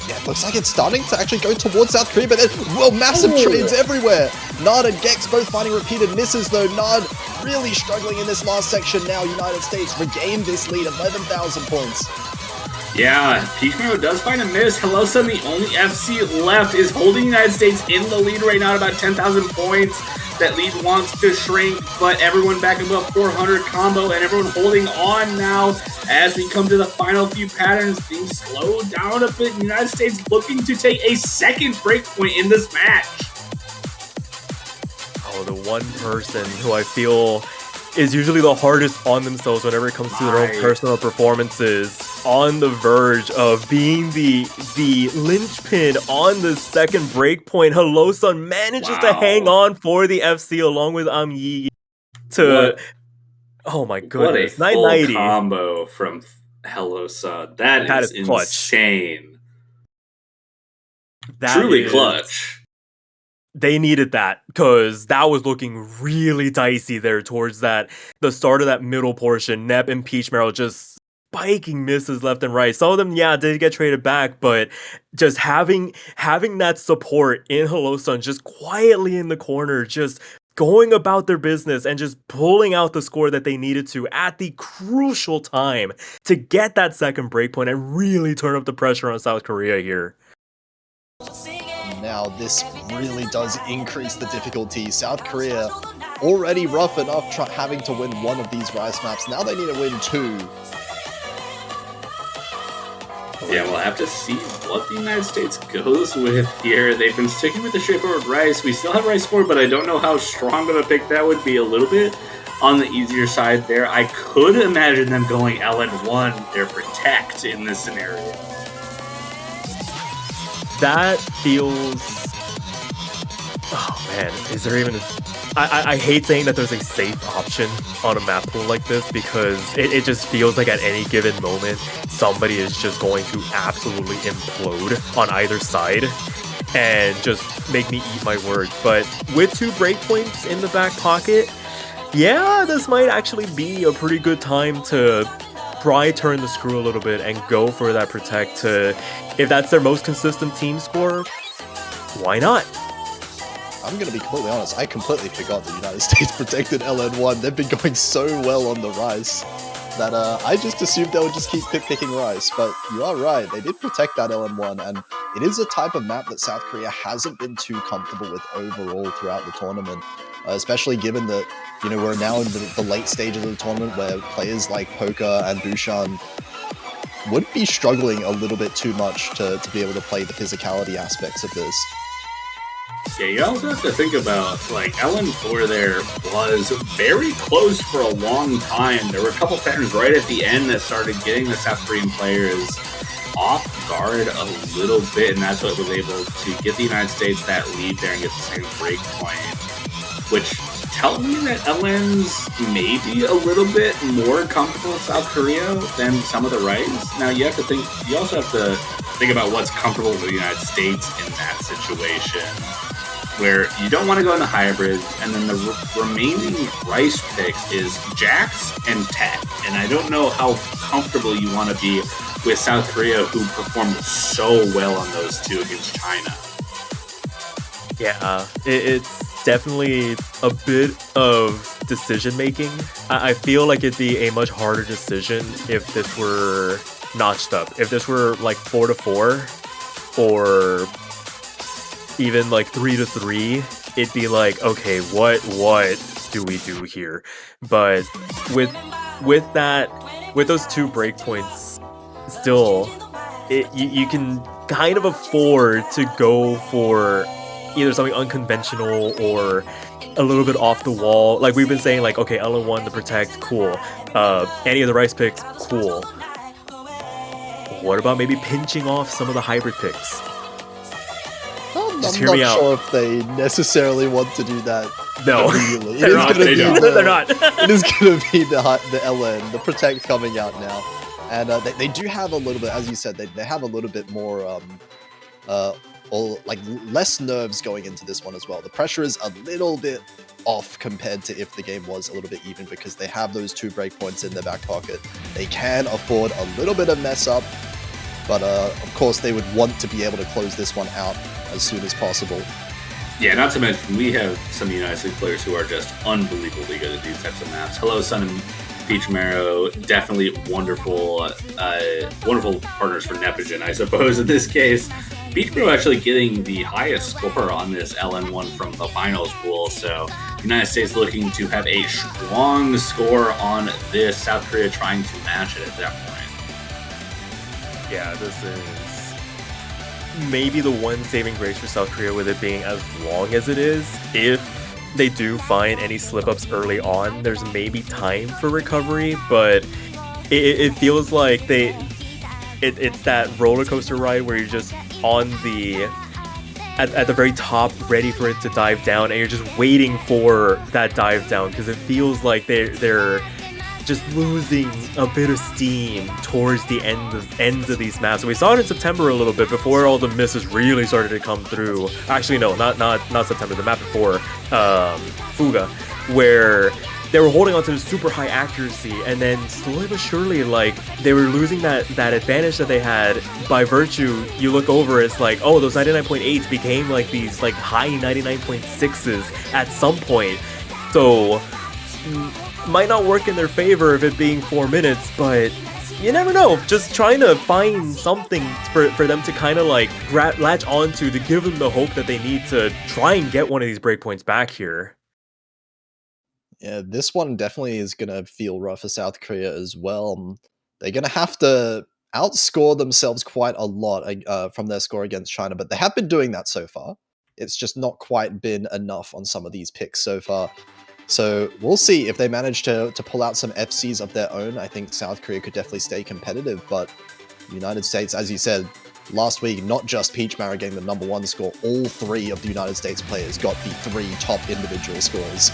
Yeah, it looks like it's starting to actually go towards South Korea, but then, massive trades everywhere. Nard and Gex both finding repeated misses, though. Nard really struggling in this last section now. United States regained this lead, 11,000 points. Yeah, Peachmero does find a miss. Hellosun, the only FC left, is holding the United States in the lead right now at about 10,000 points. That lead wants to shrink, but everyone back above 400 combo, and everyone holding on now. As we come to the final few patterns, things slow down a bit. The United States looking to take a second breakpoint in this match. Oh, the one person who I feel is usually the hardest on themselves whenever it comes to their own personal performances, on the verge of being the linchpin on the second breakpoint. Hellosun manages to hang on for the FC along with Amyi to... Oh my goodness. What a full combo from Hellosun. That is insane. Truly clutch. They needed that, because that was looking really dicey there towards the start of that middle portion. Nep and Peachmero just spiking misses left and right. Some of them, did get traded back, but just having that support in Hellosun just quietly in the corner, just going about their business and just pulling out the score that they needed to at the crucial time to get that second breakpoint and really turn up the pressure on South Korea here. Now this really does increase the difficulty. South Korea already rough enough having to win one of these rice maps. Now they need to win 2. Yeah, we'll have to see what the United States goes with here. They've been sticking with the straightforward Rice. We still have Rice 4, but I don't know how strong of a pick that would be. A little bit on the easier side there. I could imagine them going LN1, their Protect, in this scenario. That feels... Oh man, is there even... I hate saying that there's a safe option on a map pool like this, because it just feels like at any given moment, somebody is just going to absolutely implode on either side and just make me eat my words. But with 2 breakpoints in the back pocket, yeah, this might actually be a pretty good time to try turn the screw a little bit and go for that Protect to, if that's their most consistent team score, why not? I'm going to be completely honest, I completely forgot the United States protected LN1. They've been going so well on the Rice that I just assumed they would just keep picking Rice. But you are right, they did protect that LN1, and it is a type of map that South Korea hasn't been too comfortable with overall throughout the tournament, especially given that, you know, we're now in the late stages of the tournament where players like Poker and Bushan would be struggling a little bit too much to be able to play the physicality aspects of this. Yeah, you also have to think about, like, LN4 there was very close for a long time. There were a couple patterns right at the end that started getting the South Korean players off guard a little bit, and that's what was able to get the United States that lead there and get the second break point, which tells me that LN's maybe a little bit more comfortable with South Korea than some of the Rice. Now, you also have to think about what's comfortable with the United States in that situation, where you don't want to go in the hybrid, and then the remaining Rice picks is Jax and Tet. And I don't know how comfortable you want to be with South Korea, who performed so well on those 2 against China. Yeah, it's definitely a bit of decision making. I feel like it'd be a much harder decision if this were notched up. If this were like 4-4 or even like 3-3, it'd be like, okay, what do we do here? But with those 2 breakpoints, still, you can kind of afford to go for either something unconventional or a little bit off the wall. Like we've been saying, like, okay, LN1, the Protect, cool. Any of the Rice picks, cool. What about maybe pinching off some of the hybrid picks? I'm not sure if they necessarily want to do that. No, they're not. It is going to be the LN, the Protect coming out now, and they do have a little bit, as you said, they have a little bit more, or like less nerves going into this one as well. The pressure is a little bit off compared to if the game was a little bit even, because they have those 2 breakpoints in their back pocket. They can afford a little bit of mess up, but of course they would want to be able to close this one out as soon as possible. Yeah, not to mention, we have some United States players who are just unbelievably good at these types of maps. Hello, Sun and Peach Marrow, definitely wonderful partners for Nepogen, I suppose, in this case. Peach Marrow actually getting the highest score on this LN1 from the finals pool, so United States looking to have a strong score on this. South Korea trying to match it at that point. Yeah, this is maybe the one saving grace for South Korea with it being as long as it is. If they do find any slip-ups early on, there's maybe time for recovery, but it feels like it's that roller coaster ride where you're just on at the very top, ready for it to dive down, and you're just waiting for that dive down, because it feels like they're just losing a bit of steam towards the ends of these maps. And we saw it in September a little bit before all the misses really started to come through. Actually, no, not September. The map before, Fuga, where they were holding on to the super high accuracy, and then slowly but surely, like, they were losing that advantage that they had by virtue. You look over, it's like, oh, those 99.8s became like these like high 99.6s at some point. So might not work in their favor of it being 4 minutes, but you never know. Just trying to find something for them to kind of like latch onto to give them the hope that they need to try and get one of these breakpoints back here. Yeah, this one definitely is going to feel rough for South Korea as well. They're going to have to outscore themselves quite a lot from their score against China, but they have been doing that so far. It's just not quite been enough on some of these picks so far. So we'll see if they manage to pull out some FCs of their own. I think South Korea could definitely stay competitive, but the United States, as you said last week, not just Peach Mara getting the #1 score, all 3 of the United States players got the 3 top individual scores.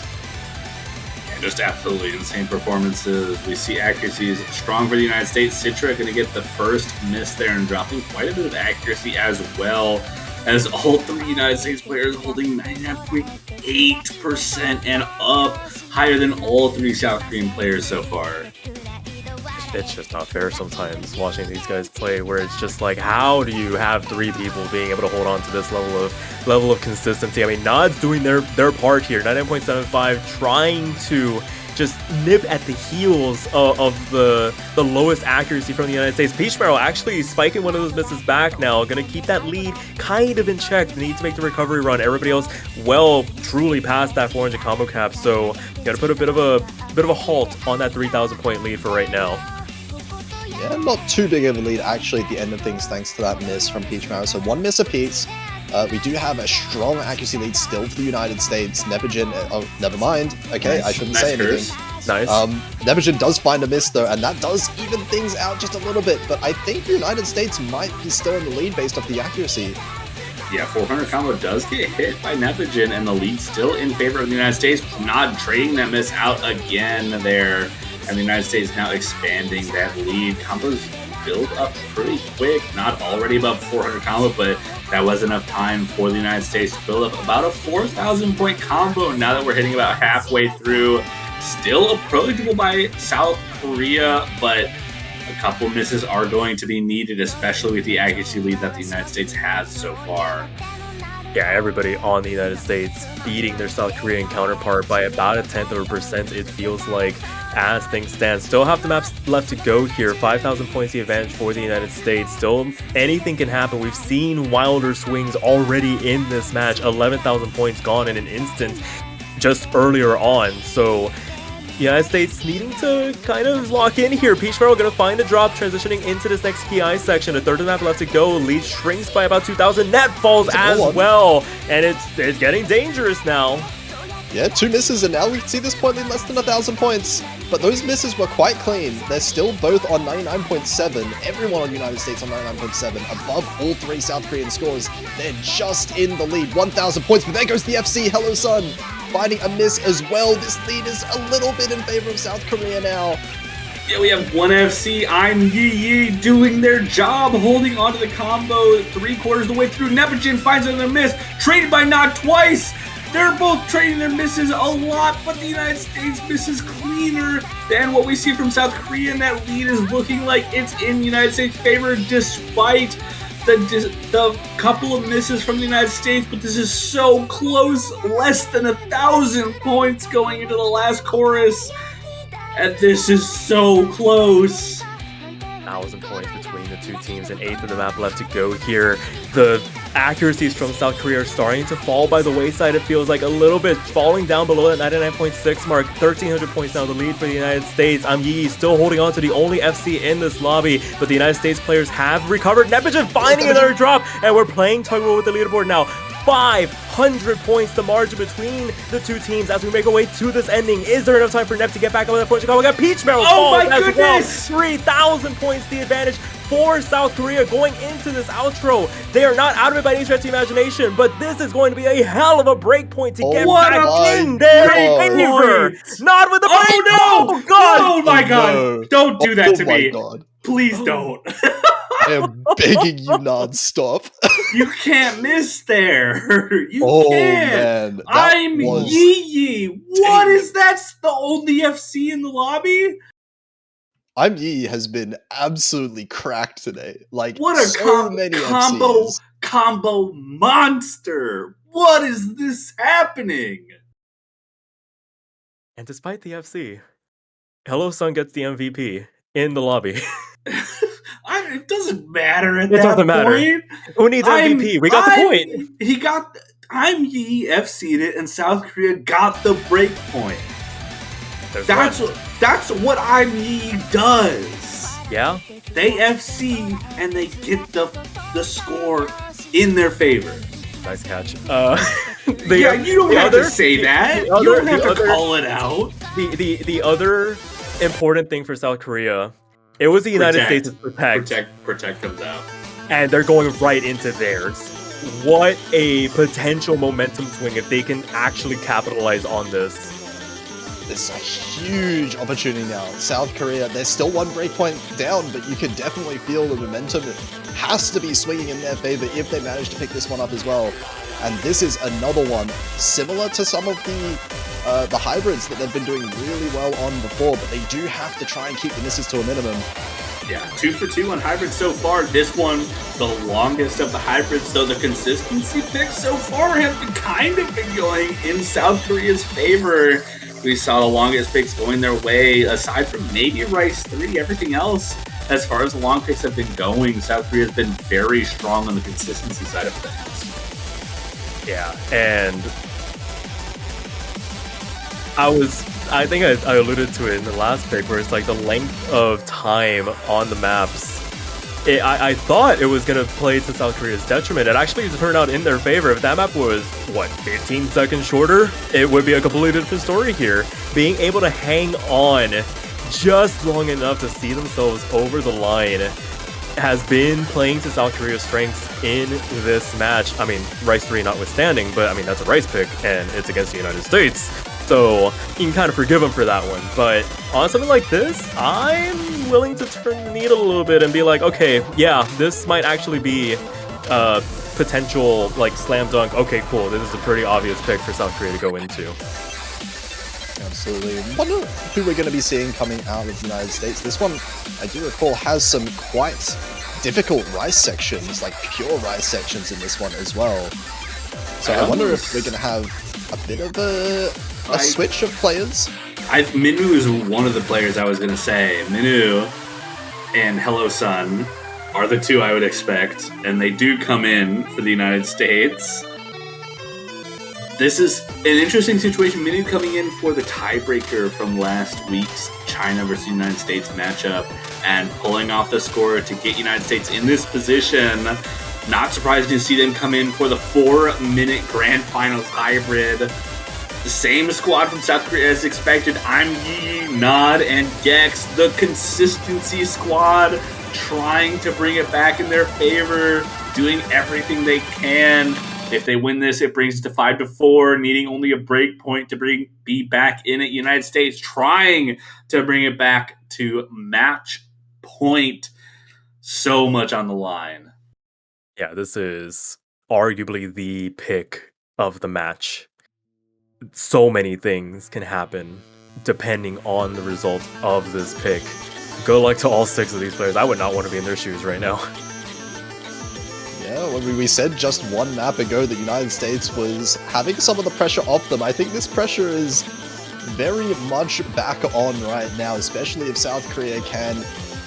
Just absolutely insane performances. We see accuracies strong for the United States. Citra going to get the first miss there and dropping quite a bit of accuracy as well, as all 3 United States players holding 99.8% and up, higher than all 3 South Korean players so far. It's just not fair sometimes watching these guys play, where it's just like, how do you have 3 people being able to hold on to this level of consistency? I mean, Nod's doing their part here. 99.75 trying to just nip at the heels of the lowest accuracy from the United States. Peach Marrow actually spiking one of those misses back now, gonna keep that lead kind of in check. They need to make the recovery run. Everybody else truly past that 400 combo cap, so gotta put a bit of a halt on that 3,000 point lead for right now. Yeah, not too big of a lead actually at the end of things, thanks to that miss from Peach Marrow. So 1 miss apiece. We do have a strong accuracy lead still for the United States. Nebajin, oh, never mind. Okay, nice. I shouldn't say anything. Nice. Nebajin does find a miss though, and that does even things out just a little bit. But I think the United States might be still in the lead based off the accuracy. Yeah, 400 combo does get hit by Nebajin, and the lead still in favor of the United States. Not trading that miss out again there. And the United States now expanding that lead. Combos build up pretty quick. Not already above 400 combo, but that was enough time for the United States to build up about a 4,000 point combo. Now that we're hitting about halfway through, still approachable by South Korea, but a couple misses are going to be needed, especially with the accuracy lead that the United States has so far. Yeah, everybody on the United States beating their South Korean counterpart by about 0.1%, it feels like, as things stand. Still have the maps left to go here. 5,000 points the advantage for the United States. Still, anything can happen. We've seen wilder swings already in this match. 11,000 points gone in an instant just earlier on. So United States needing to kind of lock in here. Peach Marrow gonna find a drop, transitioning into this next KI section. A third of the map left to go. Lead shrinks by about 2,000. Net falls as well, and it's getting dangerous now. Yeah, 2 misses, and now we see this point lead less than 1,000 points. But those misses were quite clean. They're still both on 99.7. Everyone on the United States on 99.7, above all 3 South Korean scores. They're just in the lead, 1,000 points. But there goes the FC. Hello, Sun. Finding a miss as well. This lead is a little bit in favor of South Korea now. Yeah, we have 1 FC. I'm Yi doing their job, holding onto the combo 3/4 of the way through. Nebajin finds another miss, traded by Nod twice. They're both trading their misses a lot, but the United States misses cleaner than what we see from South Korea, and that lead is looking like it's in United States' favor despite the couple of misses from the United States. But this is so close, less than 1,000 points going into the last chorus, and this is so close. 1,000 points between the 2 teams, and 1/8 of the map left to go here. The accuracies from South Korea are starting to fall by the wayside. It feels like a little bit falling down below that 99.6 mark. 1,300 points now the lead for the United States. Yi still holding on to the only FC in this lobby, but the United States players have recovered. Nebajin finding another drop, and we're playing tug of war with the leaderboard now. 500 points the margin between the 2 teams as we make our way to this ending. Is there enough time for Nep to get back up on that point? We got Peach Marrow falls as well. 3,000 points the advantage for South Korea going into this outro. They are not out of it by any stretch of the imagination, but this is going to be a hell of a break point to get back in their favor. Not with the break. Oh God! Oh my God! No. Don't do that to me. God. Please don't. I am begging you non-stop. You can't miss there. You can't. Man, I'm Yi. What is that? That's the only FC in the lobby? I'm Yi has been absolutely cracked today. Like, what a many combo monster. What is this happening? And despite the FC, Hello Sun gets the MVP in the lobby. It doesn't matter at that point. It doesn't matter. Who needs MVP? We got the point. I'm Yi FC'd it, and South Korea got the break point. That's what I'm Yi does. Yeah. They FC and they get the score in their favor. Nice catch. Yeah, you don't have to say that. You don't have to call it out. The other important thing for South Korea, it was the United States' protect comes out, and they're going right into theirs. What a potential momentum swing if they can actually capitalize on this. This is a huge opportunity now. South Korea, they're still one breakpoint down, but you can definitely feel the momentum. It has to be swinging in their favor if they manage to pick this one up as well. And this is another one similar to some of the hybrids that they've been doing really well on before, but they do have to try and keep the misses to a minimum. Yeah, 2 for 2 on hybrids so far. This one, the longest of the hybrids, though the consistency picks so far have kind of been going in South Korea's favor. We saw the longest picks going their way, aside from maybe Rice 3, everything else, as far as the long picks have been going, South Korea has been very strong on the consistency side of things. Yeah, and I think I alluded to it in the last pick, where it's like the length of time on the maps. I thought it was going to play to South Korea's detriment. It actually turned out in their favor. If that map was, 15 seconds shorter, it would be a completely different story here. Being able to hang on just long enough to see themselves over the line has been playing to South Korea's strengths in this match. I mean, Rice 3 notwithstanding, but I mean, that's a Rice pick, and it's against the United States. So you can kind of forgive him for that one. But on something like this, I'm willing to turn the needle a little bit and be like, okay, yeah, this might actually be a potential slam dunk. Okay, cool. This is a pretty obvious pick for South Korea to go into. Absolutely. Wonder who we're going to be seeing coming out of the United States. This one, I do recall, has some quite difficult Rice sections, like pure Rice sections in this one as well. So I wonder if we're going to have a bit of a switch of players. Minu is one of the players I was going to say. Minu and Hello Sun are the two I would expect, and they do come in for the United States. This is an interesting situation. Minu coming in for the tiebreaker from last week's China versus United States matchup and pulling off the score to get United States in this position. Not surprising to see them come in for the 4-minute grand finals hybrid. The same squad from South Korea as expected. Amgi, Nod, and Gex. The consistency squad trying to bring it back in their favor, doing everything they can. If they win this, it brings it to 5-4, needing only a break point to be back in it. United States trying to bring it back to match point. So much on the line. Yeah, this is arguably the pick of the match. So many things can happen depending on the result of this pick. Good luck to all 6 of these players. I would not want to be in their shoes right now. Yeah, when we said just one map ago that the United States was having some of the pressure off them, I think this pressure is very much back on right now, especially if South Korea can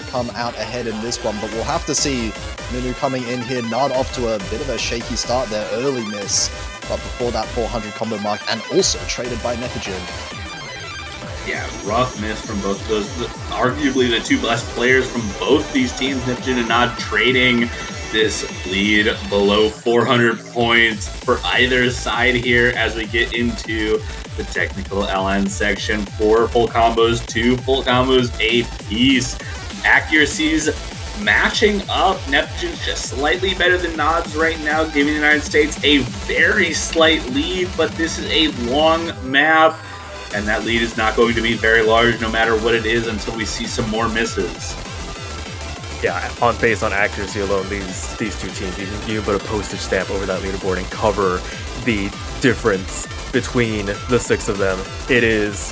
come out ahead in this one. But we'll have to see. Minu coming in here, not off to a bit of a shaky start there, early miss, but before that 400 combo mark, and also traded by Nepogen. Yeah, rough miss from both of those. Arguably the two best players from both these teams, Nepogen and Nod, trading this lead below 400 points for either side here as we get into the technical LN section. 4 full combos, 2 full combos, a piece. Accuracies matching up. Nepogen's just slightly better than Nods right now, giving the United States a very slight lead, but this is a long map, and that lead is not going to be very large no matter what it is until we see some more misses. Yeah, based on accuracy alone, these two teams, you can put a postage stamp over that leaderboard and cover the difference between the 6 of them. It is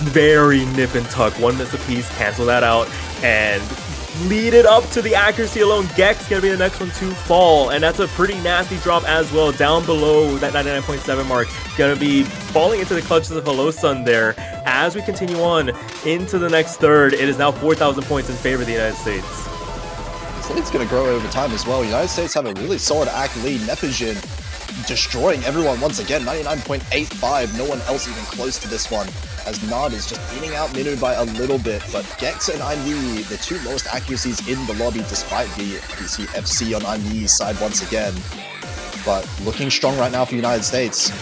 very nip and tuck. One miss apiece, cancel that out, and lead it up to the accuracy alone. Gex gonna be the next one to fall, and that's a pretty nasty drop as well, down below that 99.7 mark. Gonna be falling into the clutches of Hello Sun there. As we continue on into the next third, it is now 4,000 points in favor of the United States. This lead's gonna grow over time as well. United States have a really solid ACK lead. Nepogen destroying everyone once again, 99.85, no one else even close to this one. as Nard is just beating out Minu by a little bit, but Gex and Anyi, the two lowest accuracies in the lobby, despite the FC on Anyi's side once again. But looking strong right now for United States.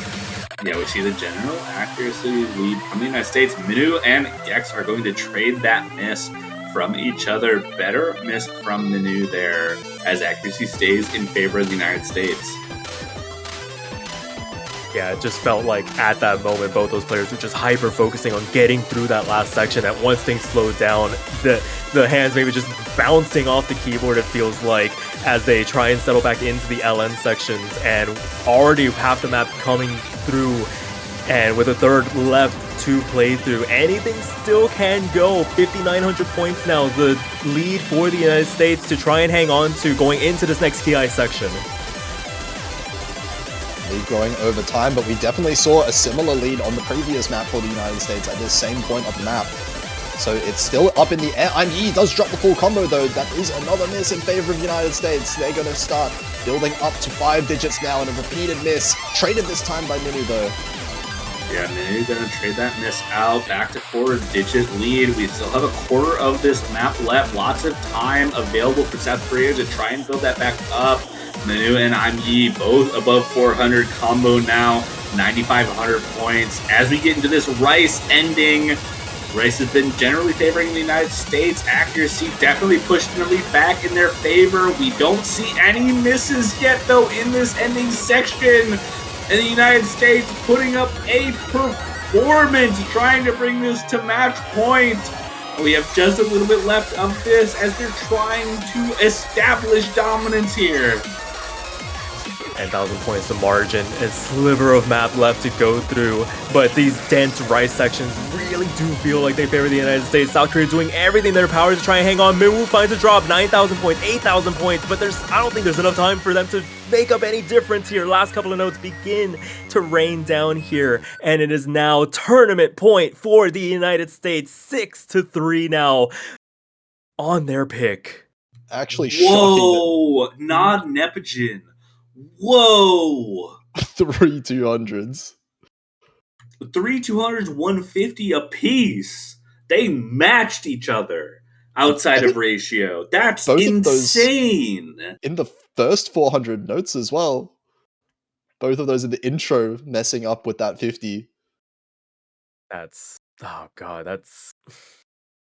Yeah, we see the general accuracy lead from the United States. Minu and Gex are going to trade that miss from each other. Better miss from Minu there, as accuracy stays in favor of the United States. Yeah, it just felt like at that moment, both those players were just hyper-focusing on getting through that last section, that once things slowed down, the hands maybe just bouncing off the keyboard, it feels like, as they try and settle back into the LN sections, and already half the map coming through, and with a third left to play through, anything still can go. 5,900 points now, the lead for the United States to try and hang on to going into this next TI section. Lead growing over time, but we definitely saw a similar lead on the previous map for the United States at this same point of the map. So it's still up in the air. Anyi does drop the full combo though. That is another miss in favor of the United States. They're going to start building up to 5 digits now, and a repeated miss. Traded this time by Minu though. Yeah, Minu gonna trade that miss out. Back to 4-digit lead. We still have a quarter of this map left. Lots of time available for South Korea to try and build that back up. Manu and Anyi both above 400 combo now, 9,500 points. As we get into this Rice ending, Rice has been generally favoring the United States. Accuracy definitely pushing the lead back in their favor. We don't see any misses yet, though, in this ending section. And the United States putting up a performance, trying to bring this to match point. We have just a little bit left of this as they're trying to establish dominance here. 10,000 points to margin, a sliver of map left to go through, but these dense Rice sections really do feel like they favor the United States. South Korea doing everything in their power to try and hang on. Minwoo finds a drop, 9,000 points, 8,000 points, but I don't think there's enough time for them to make up any difference here. Last couple of notes begin to rain down here, and it is now tournament point for the United States, 6-3 now on their pick. Actually, whoa, not Nepogin. Whoa! 3 200s. 3 200s, 150 apiece. They matched each other outside of ratio. That's insane. In the first 400 notes as well. Both of those in the intro messing up with that 50. That's, oh god, that's...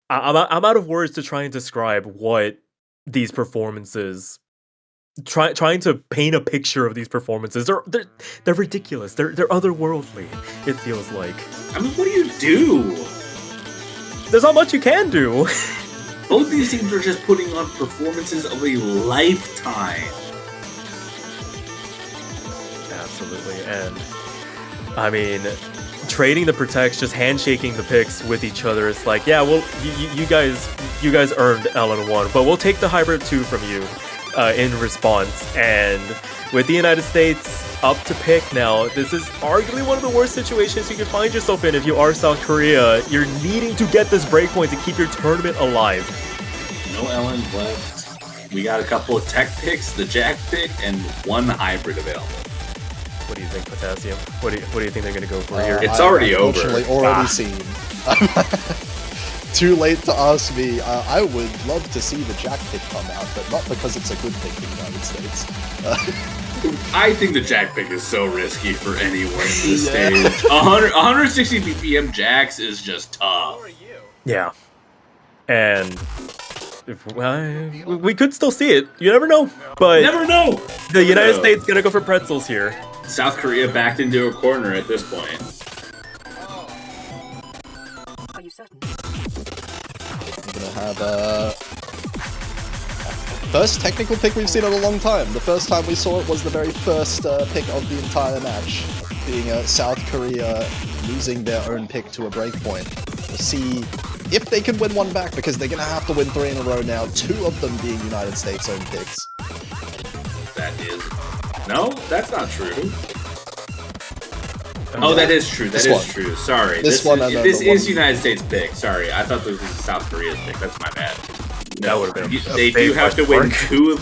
I'm out of words to try and describe what these performances... Trying to paint a picture of these performances. They're ridiculous. They're otherworldly, it feels like. I mean, what do you do? There's not much you can do. Both these teams are just putting on performances of a lifetime. Absolutely, and I mean, trading the protects, just handshaking the picks with each other. It's like, yeah, well, you guys earned LN1, but we'll take the hybrid 2 from you. In response, and with the United States up to pick now, this is arguably one of the worst situations you can find yourself in if you are South Korea. You're needing to get this breakpoint to keep your tournament alive. No LNs left. We got a couple of tech picks, the Jack pick, and one hybrid available. What do you think, Potassium? What do you think they're going to go for here? It's already over. Already seen. Too late to ask me. I would love to see the Jack pick come out, but not because it's a good pick for the United States. I think the Jack pick is so risky for anyone in this stage. 160 BPM Jacks is just tough. Yeah. And we could still see it. You never know. But never know. The United States gonna go for pretzels here. South Korea backed into a corner at this point. We're gonna have first technical pick we've seen in a long time. The first time we saw it was the very first pick of the entire match, being South Korea losing their own pick to a breakpoint. We'll see if they can win one back, because they're gonna have to win 3 in a row now, 2 of them being United States own picks. That is... No, that's not true. Oh, that is true. That is true. Sorry. This is United States pick. Sorry, I thought this was South Korea's pick. That's my bad. No, that would have been. They do have to win 2 of.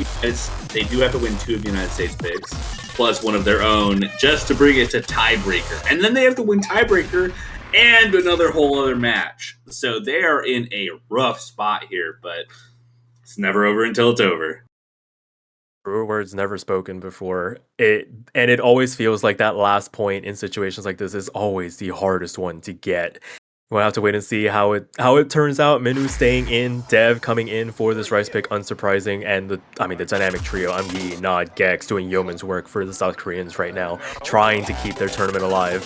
They do have to win 2 of United States picks, plus one of their own, just to bring it to tiebreaker. And then they have to win tiebreaker and another whole other match. So they are in a rough spot here, but it's never over until it's over. Truer words never spoken before. It always feels like that last point in situations like this is always the hardest one to get. We'll have to wait and see how it turns out. Minu staying in, Dev coming in for this Rice pick, unsurprising, and the dynamic trio, Yi, Nod, Gex doing yeoman's work for the South Koreans right now, trying to keep their tournament alive.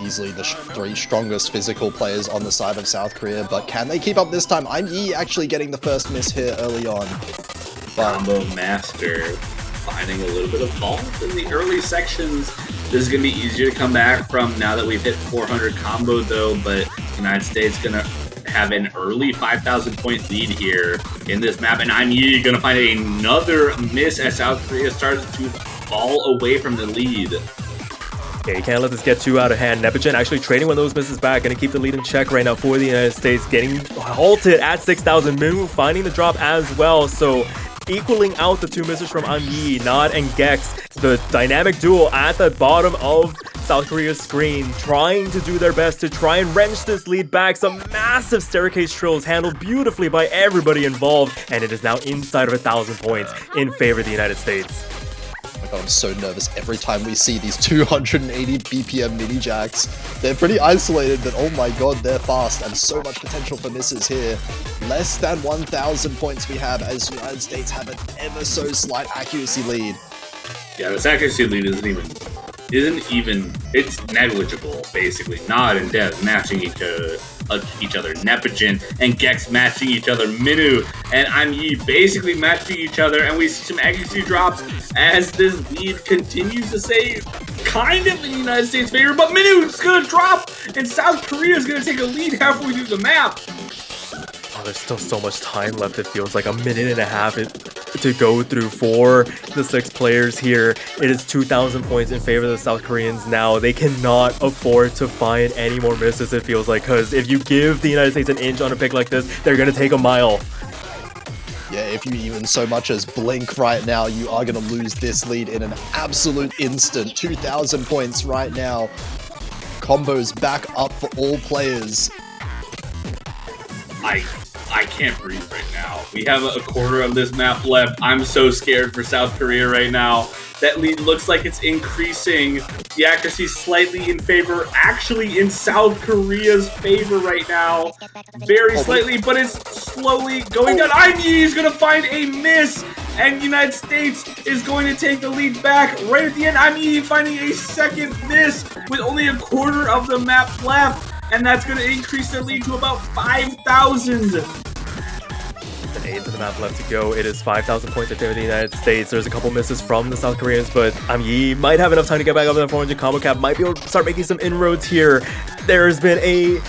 Easily the three strongest physical players on the side of South Korea, but can they keep up this time? Yi actually getting the first miss here early on. Combo Master finding a little bit of fault in the early sections. This is going to be easier to come back from now that we've hit 400 combo though, but United States going to have an early 5,000 point lead here in this map, and Yi going to find another miss as South Korea starts to fall away from the lead. Okay, you can't let this get too out of hand. Nepogen actually trading one of those misses back, gonna keep the lead in check right now for the United States, getting halted at 6,000. Minu finding the drop as well, so equaling out the two misses from Yi, Nod and Gex, the dynamic duo at the bottom of South Korea's screen, trying to do their best to try and wrench this lead back. Some massive staircase trills handled beautifully by everybody involved, and it is now inside of 1,000 points in favor of the United States. Oh my god, I'm so nervous every time we see these 280 BPM mini jacks. They're pretty isolated, but oh my god, they're fast and so much potential for misses here. Less than 1,000 points we have as United States have an ever so slight accuracy lead. Yeah, this accuracy lead isn't even, it's negligible, basically. Nod and Dev matching each other. Nepogen and Gex matching each other. Minu and Yi basically matching each other, and we see some accuracy drops as this lead continues to stay kind of in the United States' favor, but Minu is going to drop, and South Korea is going to take a lead halfway through the map. Oh, there's still so much time left. It feels like a minute and a half to go through for the 6 players here. It is 2,000 points in favor of the South Koreans now. They cannot afford to find any more misses, it feels like, because if you give the United States an inch on a pick like this, they're going to take a mile. Yeah, if you even so much as blink right now, you are going to lose this lead in an absolute instant. 2,000 points right now. Combos back up for all players. I can't breathe right now. We have a quarter of this map left. I'm so scared for South Korea right now. That lead looks like it's increasing. The accuracy slightly in favor, actually in South Korea's favor right now. Very slightly, but it's slowly going down. Yi is going to find a miss, and United States is going to take the lead back right at the end. Yi finding a second miss with only a quarter of the map left. And that's going to increase their lead to about 5,000. An eighth of the map left to go. It is 5,000 points in favor of the United States. There's a couple misses from the South Koreans, but Yi might have enough time to get back up to the 400 combo cap. Might be able to start making some inroads here. There's been a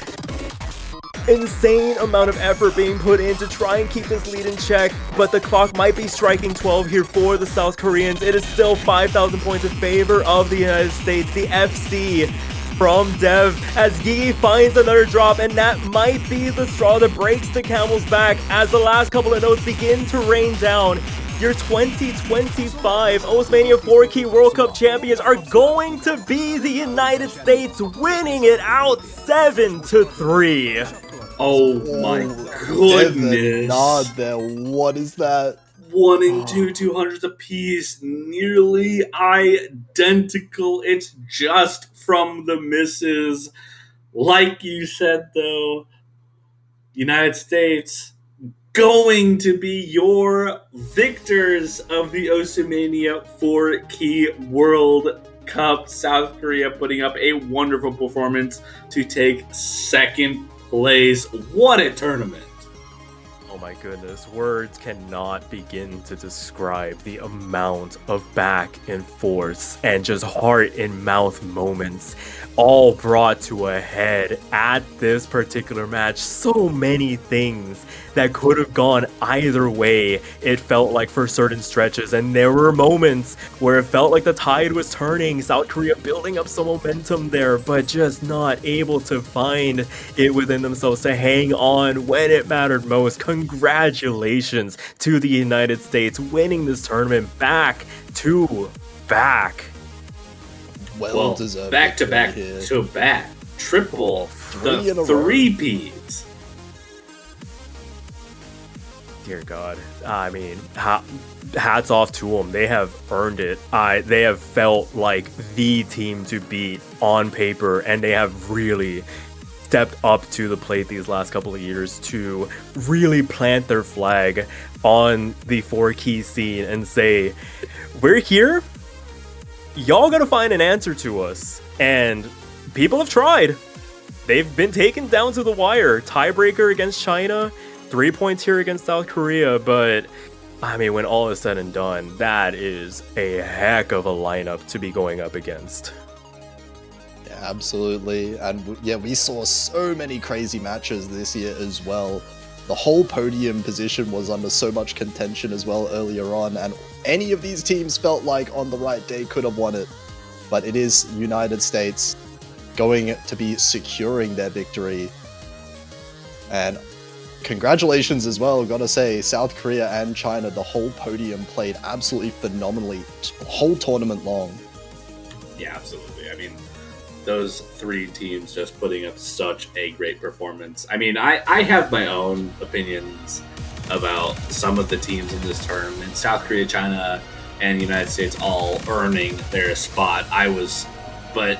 insane amount of effort being put in to try and keep this lead in check, but the clock might be striking 12 here for the South Koreans. It is still 5,000 points in favor of the United States. The FC from Dev as Yi finds another drop, and that might be the straw that breaks the camel's back as the last couple of notes begin to rain down. Your 2025 Mania 4 Key World Cup champions are going to be the United States, winning it out 7-3. Oh my goodness. Nod there. What is that? 1 and 2 200s apiece, nearly identical. It's just from the misses. Like you said, though, United States going to be your victors of the Mania 4 Key World Cup. South Korea putting up a wonderful performance to take second place. What a tournament. Oh my goodness, words cannot begin to describe the amount of back and forth and just heart in mouth moments all brought to a head at this particular match. So many things that could have gone either way, it felt like, for certain stretches, and there were moments where it felt like the tide was turning, South Korea building up some momentum there, but just not able to find it within themselves to hang on when it mattered most. Congratulations to the United States winning this tournament back to back. Well deserved. Back to back to back. triple, Three in a the row. three-peats. Dear God. I mean, hats off to them. They have earned it. They have felt like the team to beat on paper, and they have really stepped up to the plate these last couple of years to really plant their flag on the 4-key scene and say, we're here. Y'all gotta find an answer to us. And people have tried. They've been taken down to the wire. Tiebreaker against China, 3 points here against South Korea, but I mean, when all is said and done, that is a heck of a lineup to be going up against. Yeah, absolutely. And yeah, we saw so many crazy matches this year as well. The whole podium position was under so much contention as well earlier on, and any of these teams felt like on the right day could have won it. But it is United States going to be securing their victory. And congratulations as well, gotta say, South Korea and China, the whole podium played absolutely phenomenally, whole tournament long. Yeah, absolutely. I mean, those three teams just putting up such a great performance. I mean, I have my own opinions about some of the teams in this tournament. South Korea, China, and the United States all earning their spot. But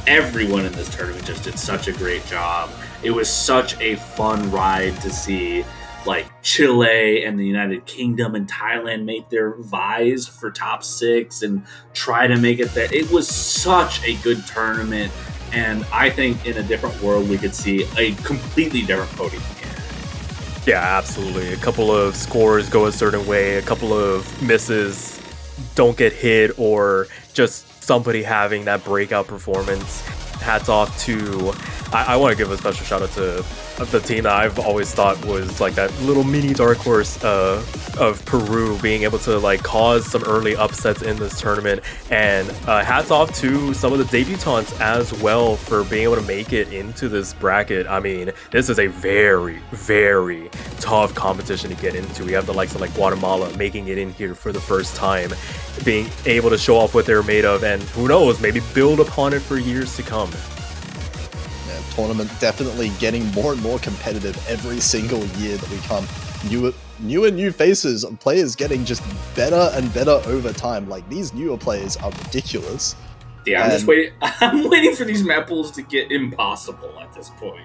everyone in this tournament just did such a great job. It was such a fun ride to see, like, Chile and the United Kingdom and Thailand make their vies for top 6 and try to make it there. It was such a good tournament, and I think in a different world we could see a completely different podium here. Yeah, absolutely. A couple of scores go a certain way, a couple of misses don't get hit, or just somebody having that breakout performance. Hats off to, I want to give a special shout out to the team that I've always thought was like that little mini dark horse of Peru, being able to like cause some early upsets in this tournament. And hats off to some of the debutants as well for being able to make it into this bracket. I mean, this is a very, very tough competition to get into. We have the likes of like Guatemala making it in here for the first time, being able to show off what they're made of, and who knows, maybe build upon it for years to come. Yeah, tournament definitely getting more and more competitive every single year that we come. New faces of players getting just better and better over time. Like, these newer players are ridiculous. Yeah, I'm just waiting. I'm waiting for these map pools to get impossible at this point.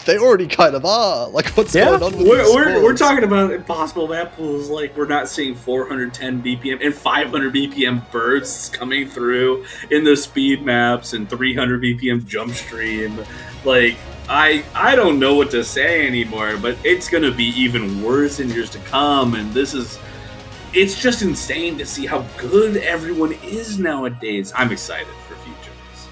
They already kind of are. Like, what's going on with these we're talking about impossible map pools. Like, we're not seeing 410 BPM and 500 BPM bursts coming through in the speed maps and 300 BPM jump stream. Like, I don't know what to say anymore, but it's going to be even worse in years to come. And it's just insane to see how good everyone is nowadays. I'm excited for futures.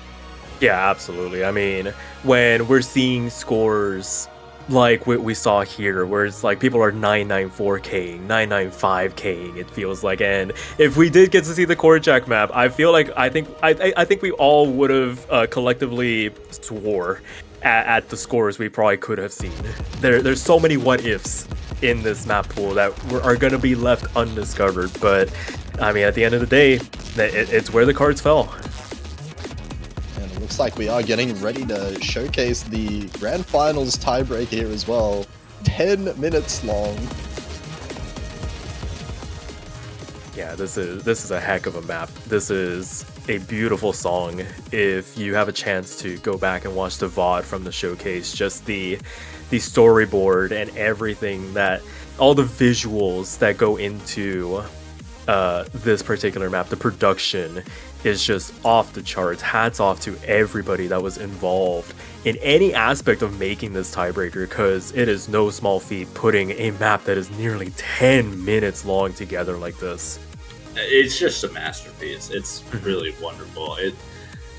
Yeah, absolutely. I mean, when we're seeing scores like we saw here, where it's like people are 994King, 995King, it feels like. And if we did get to see the Core Jack map, I feel like I think we all would have collectively swore at the scores we probably could have seen. There's so many what ifs in this map pool that are going to be left undiscovered, but I mean, at the end of the day, it's where the cards fell. And it looks like we are getting ready to showcase the grand finals tiebreak here as well. 10 minutes long. Yeah, this is a heck of a map. This is a beautiful song. If you have a chance to go back and watch the VOD from the showcase, just the storyboard and everything, that all the visuals that go into this particular map, the production is just off the charts. Hats off to everybody that was involved in any aspect of making this tiebreaker, because it is no small feat putting a map that is nearly 10 minutes long together like this. It's just a masterpiece. It's really wonderful. It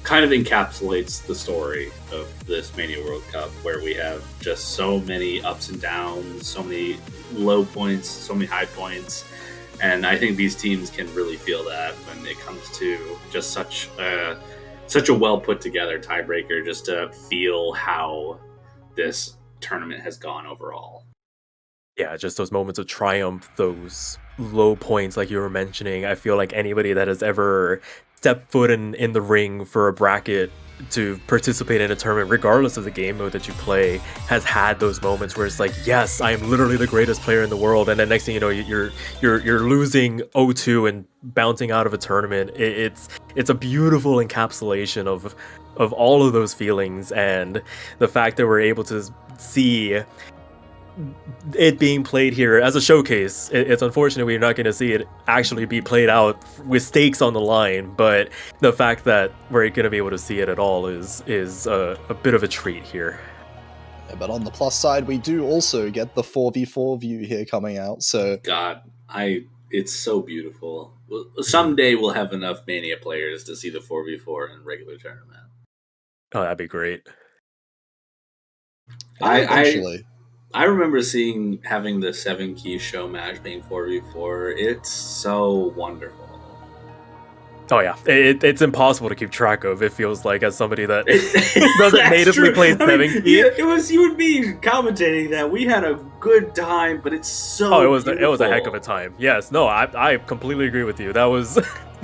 kind of encapsulates the story of this Mania World Cup, where we have just so many ups and downs, so many low points, so many high points. And I think these teams can really feel that when it comes to just such a well put together tiebreaker, just to feel how this tournament has gone overall. Yeah, just those moments of triumph, those low points like you were mentioning. I feel like anybody that has ever stepped foot in the ring for a bracket to participate in a tournament, regardless of the game mode that you play, has had those moments where it's like, yes, I am literally the greatest player in the world, and then next thing you know, you're losing 0-2 and bouncing out of a tournament. It's a beautiful encapsulation of all of those feelings, and the fact that we're able to see it being played here as a showcase. It's unfortunate we're not going to see it actually be played out with stakes on the line, but the fact that we're going to be able to see it at all is a bit of a treat here. Yeah, but on the plus side, we do also get the 4v4 view here coming out. So God, it's so beautiful. Someday we'll have enough Mania players to see the 4v4 in regular tournament. Oh, that'd be great. Eventually. I remember having the 7 key show match being 4v4. It's so wonderful. Oh yeah, it's impossible to keep track of. It feels like, as somebody that doesn't natively play 7 key. Yeah, it was you and me commentating that we had a good time, but it's so. It was a heck of a time. Yes, no, I completely agree with you. That was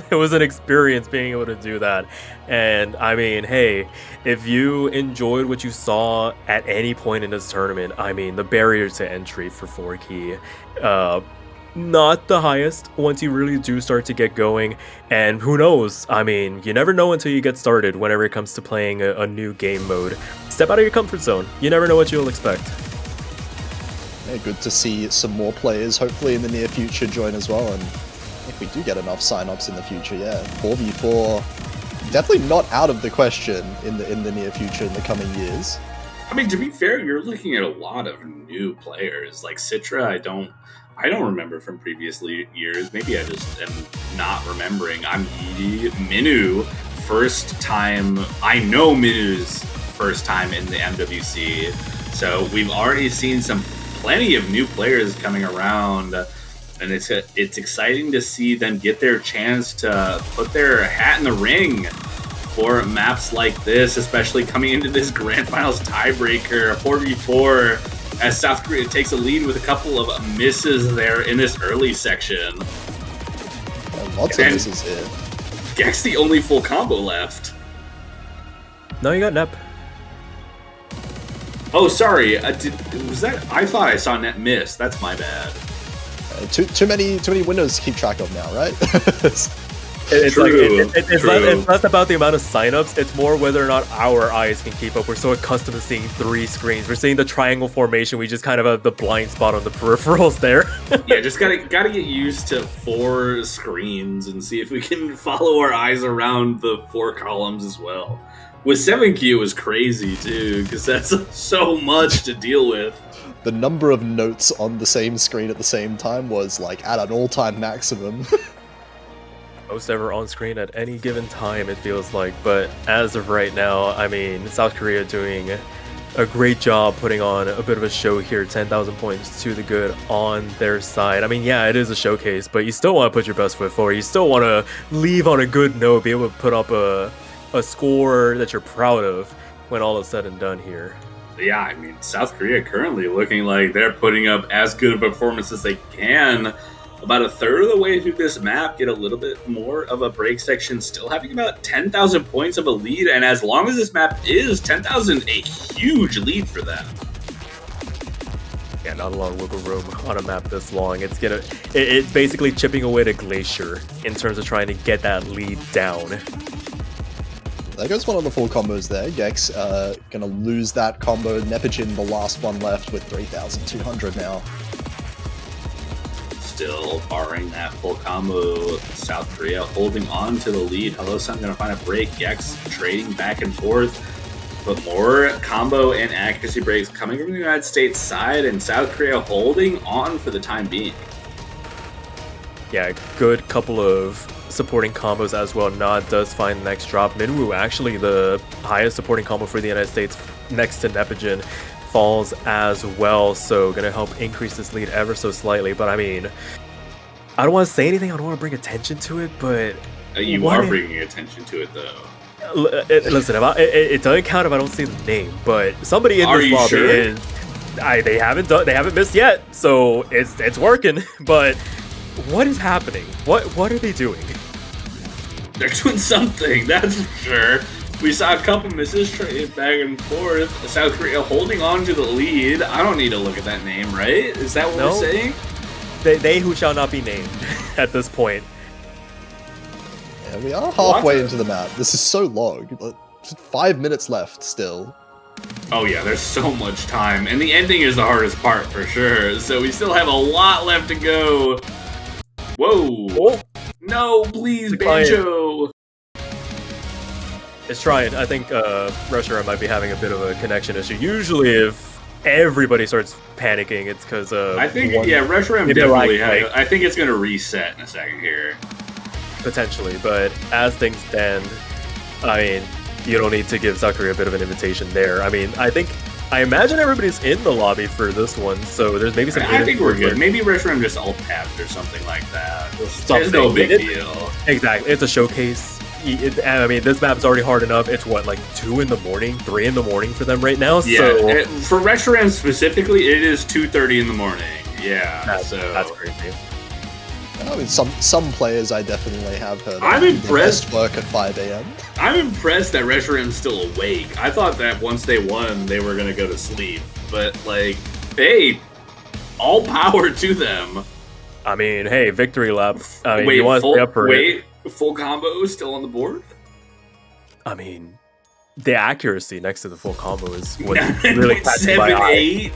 it was an experience being able to do that. And I mean, hey, if you enjoyed what you saw at any point in this tournament, I mean, the barrier to entry for 4 key, not the highest once you really do start to get going. And who knows, I mean, you never know until you get started whenever it comes to playing a new game mode. Step out of your comfort zone. You never know what you'll expect. Yeah, good to see some more players hopefully in the near future join as well, and if we do get enough sign-ups in the future, yeah, 4v4 definitely not out of the question in the near future in the coming years. I mean, to be fair, you're looking at a lot of new players. Like Citra, I don't remember from previous years. Maybe I just am not remembering. I'm Minu, first time. I know Minu's first time in the MWC. So we've already seen plenty of new players coming around, and it's exciting to see them get their chance to put their hat in the ring for maps like this, especially coming into this Grand Finals tiebreaker, 4v4. As South Korea takes a lead with a couple of misses there in this early section. Lots of misses here. Gek's the only full combo left. No, you got Nep. Oh, sorry. Was that? I thought I saw Net miss. That's my bad. Too many windows to keep track of now, right? It's True. Like it's less about the amount of signups. It's more whether or not our eyes can keep up. We're so accustomed to seeing 3 screens. We're seeing the triangle formation. We just kind of have the blind spot on the peripherals there. Yeah, just gotta get used to 4 screens and see if we can follow our eyes around the 4 columns as well. With 7Q, it was crazy too, because that's so much to deal with. The number of notes on the same screen at the same time was like at an all-time maximum. Most ever on screen at any given time, it feels like. But as of right now, I mean, South Korea doing a great job putting on a bit of a show here. 10,000 points to the good on their side. I mean, yeah, it is a showcase, but you still want to put your best foot forward. You still want to leave on a good note, be able to put up a score that you're proud of when all is said and done here. Yeah, I mean, South Korea currently looking like they're putting up as good of a performance as they can. About a third of the way through this map, get a little bit more of a break section, still having about 10,000 points of a lead, and as long as this map is 10,000, a huge lead for them. Yeah, not a lot of wiggle room on a map this long. It's basically chipping away to Glacier in terms of trying to get that lead down. There goes one of the full combos there. Gek's gonna lose that combo. Nepogin, the last one left, with 3,200 now. Still barring that full combo, South Korea holding on to the lead. Hello-san gonna find a break. Gek's trading back and forth, but more combo and accuracy breaks coming from the United States side, and South Korea holding on for the time being. Yeah, good couple of supporting combos as well. Nod does find the next drop. Minwoo, actually the highest supporting combo for the United States next to Nepogin, falls as well, so gonna help increase this lead ever so slightly. But I mean, I don't want to say anything, I don't want to bring attention to it, but you are bringing attention to it though. Listen, it doesn't count if I don't see the name, but somebody in this lobby is they haven't missed yet, so it's working. But what is happening? What are they doing? They're doing something, that's for sure. We saw a couple misses trade back and forth. South Korea holding on to the lead. I don't need to look at that name, right? Is that what we're saying? They who shall not be named at this point. Yeah, we are halfway into the map. This is so long. 5 minutes left still. Oh yeah, there's so much time. And the ending is the hardest part for sure. So we still have a lot left to go. Whoa. Oh. No, please, Banjo. It's trying. I think Russia might be having a bit of a connection issue. Usually if everybody starts panicking, it's because I think, Russia definitely I think it's going to reset in a second here. Potentially, but as things stand, I mean, you don't need to give South Korea a bit of an invitation there. I mean, I imagine everybody's in the lobby for this one, so there's maybe some... I think we're good. Maybe Restroom just alt-tapped or something like that. It's no big deal. Exactly. It's a showcase. I mean, this map's already hard enough. It's what, like 2 in the morning, 3 in the morning for them right now? Yeah, so... for Restroom specifically, it is 2:30 in the morning. Yeah, that's crazy. I mean, some players I definitely have heard. I'm impressed. Work at 5 a.m. I'm impressed that Restroom's still awake. I thought that once they won, they were gonna go to sleep. But like, hey, all power to them. I mean, hey, victory lap. I mean, you want to stay up for it. Full combo is still on the board? I mean, the accuracy next to the full combo is what really catches my eye.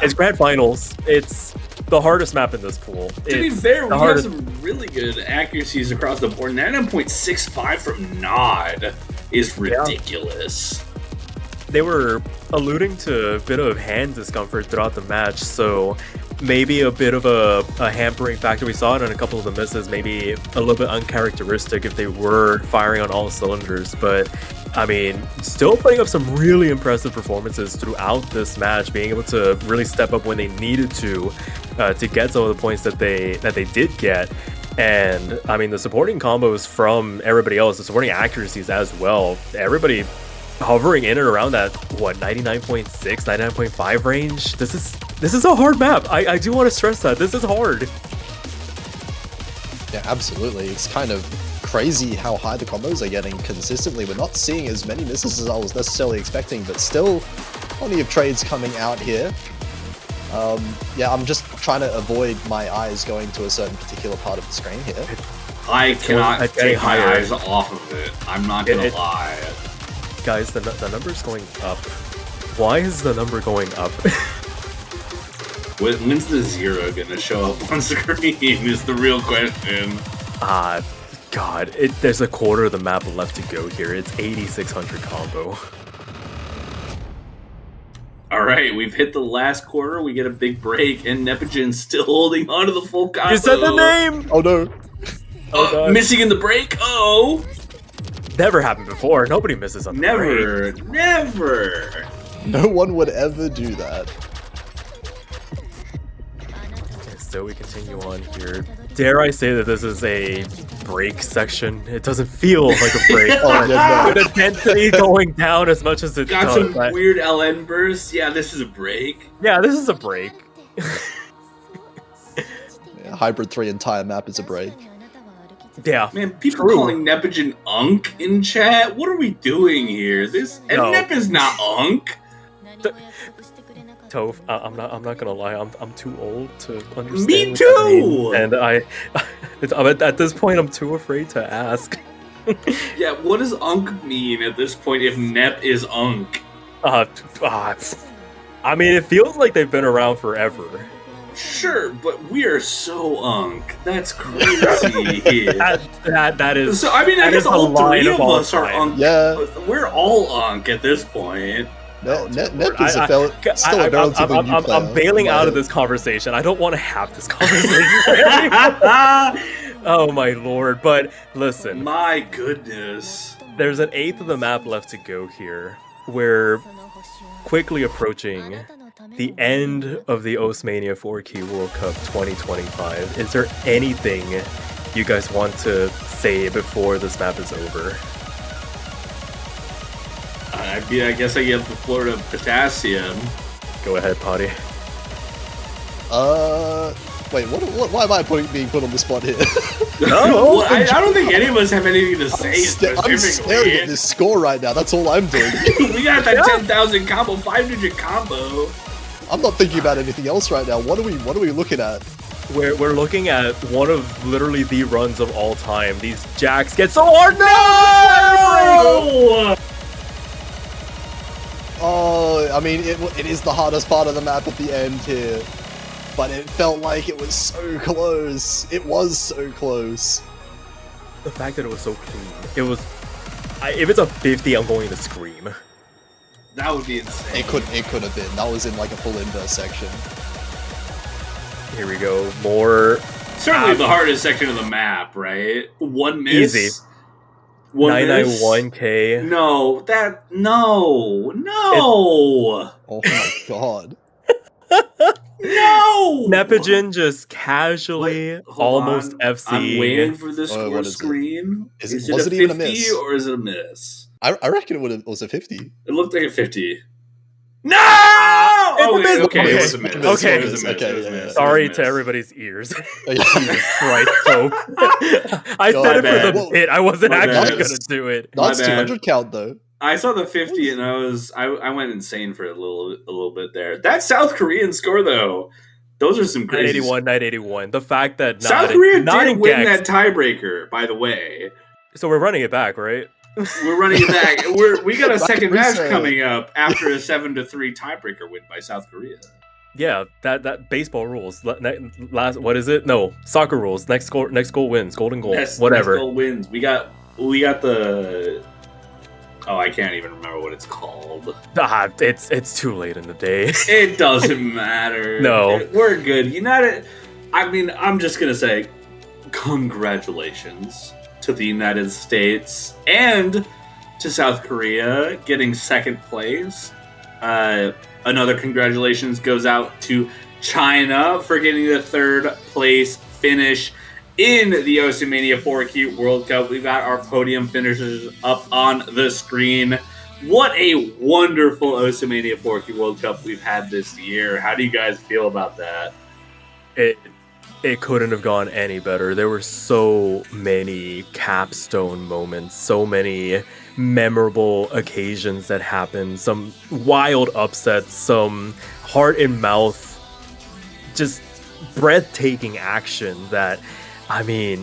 It's grand finals. It's the hardest map in this pool. To be fair, we have some really good accuracies across the board. 99.65 from Nod is ridiculous. They were alluding to a bit of hand discomfort throughout the match, so maybe a bit of a hampering factor. We saw it on a couple of the misses, maybe a little bit uncharacteristic if they were firing on all cylinders, but I mean, still putting up some really impressive performances throughout this match, being able to really step up when they needed to get some of the points that they did get. And I mean, the supporting combos from everybody else, the supporting accuracies as well, everybody hovering in and around that, what, 99.6, 99.5 range? This is a hard map. I do want to stress that. This is hard. Yeah, absolutely. It's kind of crazy how high the combos are getting consistently. We're not seeing as many misses as I was necessarily expecting, but still plenty of trades coming out here. Yeah, I'm just trying to avoid my eyes going to a certain particular part of the screen here. I cannot take my eyes off of it. I'm not gonna lie. Guys, the number's going up. Why is the number going up? When's the 0 gonna show up on screen is the real question. God, there's a quarter of the map left to go here. It's 8,600 combo. Alright, we've hit the last quarter, we get a big break, and Nepijin's still holding on to the full combo. You said the name! Oh no. Missing in the break? Oh! Never happened before. Nobody misses on the break. Never! No one would ever do that. And so we continue on here. Dare I say that this is a break section? It doesn't feel like a break. With intensity going down as much as it Got does. some weird LN bursts. Yeah, this is a break. Yeah, this is a break. Yeah, Hybrid 3 entire map is a break. Yeah. Man, people calling Nepijin Unk in chat? What are we doing here? Nep is not Unk. Toph, I'm not gonna lie, I'm too old to understand. Me too! And at this point I'm too afraid to ask. Yeah, what does Unk mean at this point if Nep is Unk? I mean, it feels like they've been around forever. Sure, but we are so Unk. That's crazy. that is. So I mean, I guess all 3 of us are Unk. Yeah, we're all Unk at this point. Nep is still a relatively new player. I'm bailing out of this conversation. I don't want to have this conversation. Oh my lord! But listen, my goodness, there's an 1/8 of the map left to go here. We're quickly approaching the end of the Mania 4K World Cup 2025. Is there anything you guys want to say before this map is over? I guess I give the floor to Potassium. Go ahead, Potty. Wait, why am I being put on the spot here? No, well, I don't think any of us have anything to say I'm staring at this score right now. That's all I'm doing. We got that 10,000 combo, 5-digit combo. I'm not thinking about anything else right now. What are we looking at? We're looking at one of literally the runs of all time. These jacks get so hard. No! Oh, I mean, it is the hardest part of the map at the end here. But it felt like it was so close. It was so close. The fact that it was so clean. It was... if it's a 50, I'm going to scream. That would be insane. It could have been. That was in like a full inverse section. Here we go. More... Certainly the hardest section of the map, right? One miss. Easy. 991K. No, no. Oh my god. No! Nepagin just casually almost on. FC. I'm waiting for the score screen. Was it it a 50 even a miss? or is it a miss? I reckon it was a 50. It looked like a 50. No! Okay, it was a miss. Okay. It was a miss. Sorry to everybody's ears. Right, so I said it for the bit. I wasn't My actually bad. gonna do it. That's 200 count though. I saw the 50 and I went insane for a little bit there. That South Korean score though, those are some crazy. 981. The fact that South Korea did win that tiebreaker, by the way. So we're running it back, right? We're running it back. We got a second match coming up after a 7-3 tiebreaker win by South Korea. Yeah, that baseball rules. Last, what is it? No, soccer rules. Next goal wins. Golden goal. Whatever. Next goal wins. We got the. Oh, I can't even remember what it's called. It's too late in the day. It doesn't matter. No, we're good. United. I mean, I'm just gonna say, congratulations to the United States and to South Korea getting second place. Another congratulations goes out to China for getting the third place finish in the Oceania 4Q World Cup. We've got our podium finishers up on the screen. What a wonderful Oceania 4Q World Cup we've had this year. How do you guys feel about that? It couldn't have gone any better. There were so many capstone moments, so many memorable occasions that happened, some wild upsets, some heart in mouth, just breathtaking action that, I mean,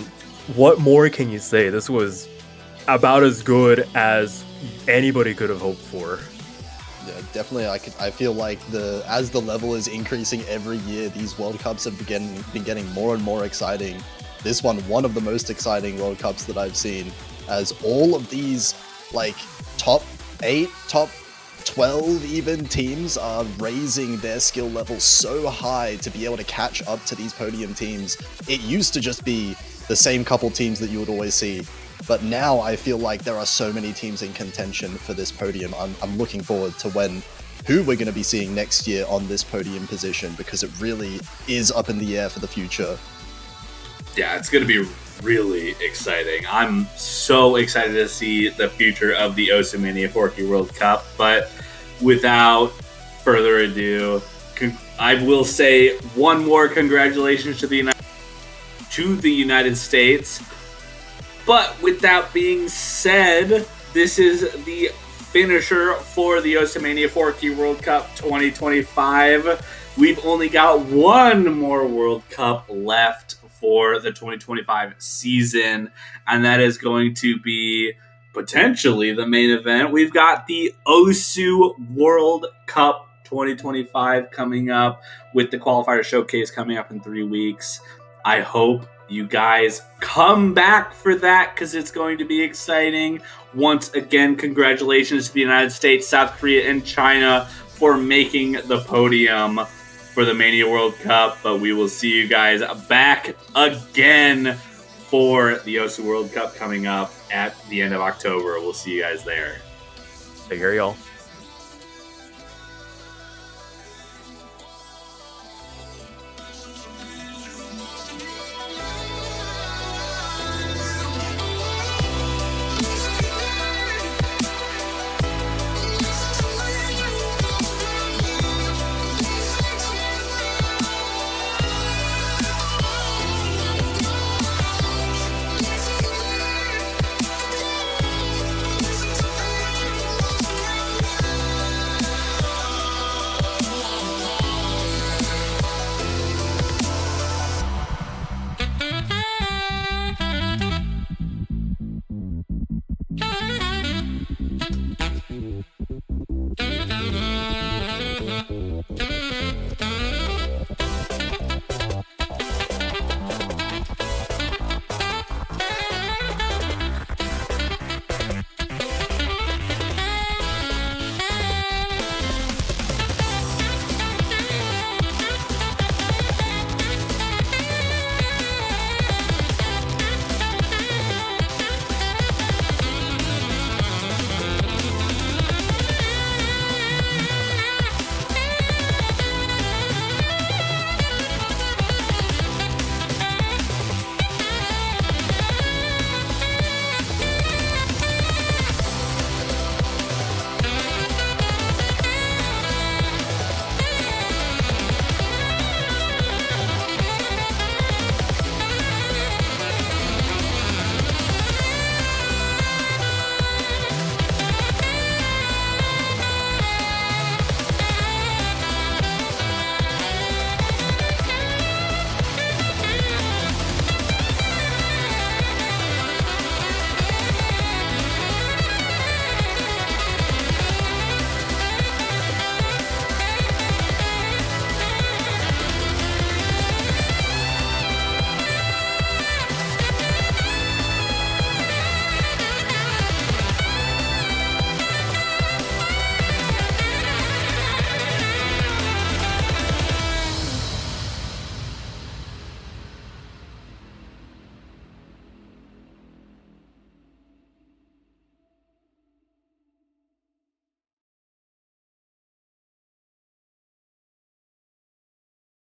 what more can you say? This was about as good as anybody could have hoped for. Yeah, definitely. I feel like as the level is increasing every year, these World Cups have been getting more and more exciting. This one of the most exciting World Cups that I've seen, as all of these like top 8, top 12 even teams are raising their skill level so high to be able to catch up to these podium teams. It used to just be the same couple teams that you would always see, but now I feel like there are so many teams in contention for this podium. I'm looking forward to who we're going to be seeing next year on this podium position, because it really is up in the air for the future. Yeah, it's going to be really exciting. I'm so excited to see the future of the Oceania 4Q World Cup, but without further ado, I will say one more congratulations to the United States. But with that being said, this is the finisher for the Oceania 4Q World Cup 2025. We've only got one more World Cup left for the 2025 season, and that is going to be potentially the main event. We've got the OSU World Cup 2025 coming up, with the qualifier showcase coming up in 3 weeks. I hope you guys come back for that, because it's going to be exciting. Once again, congratulations to the United States, South Korea, and China for making the podium for the Mania World Cup. But we will see you guys back again for the OSU World Cup coming up at the end of October. We'll see you guys there. Take care, y'all.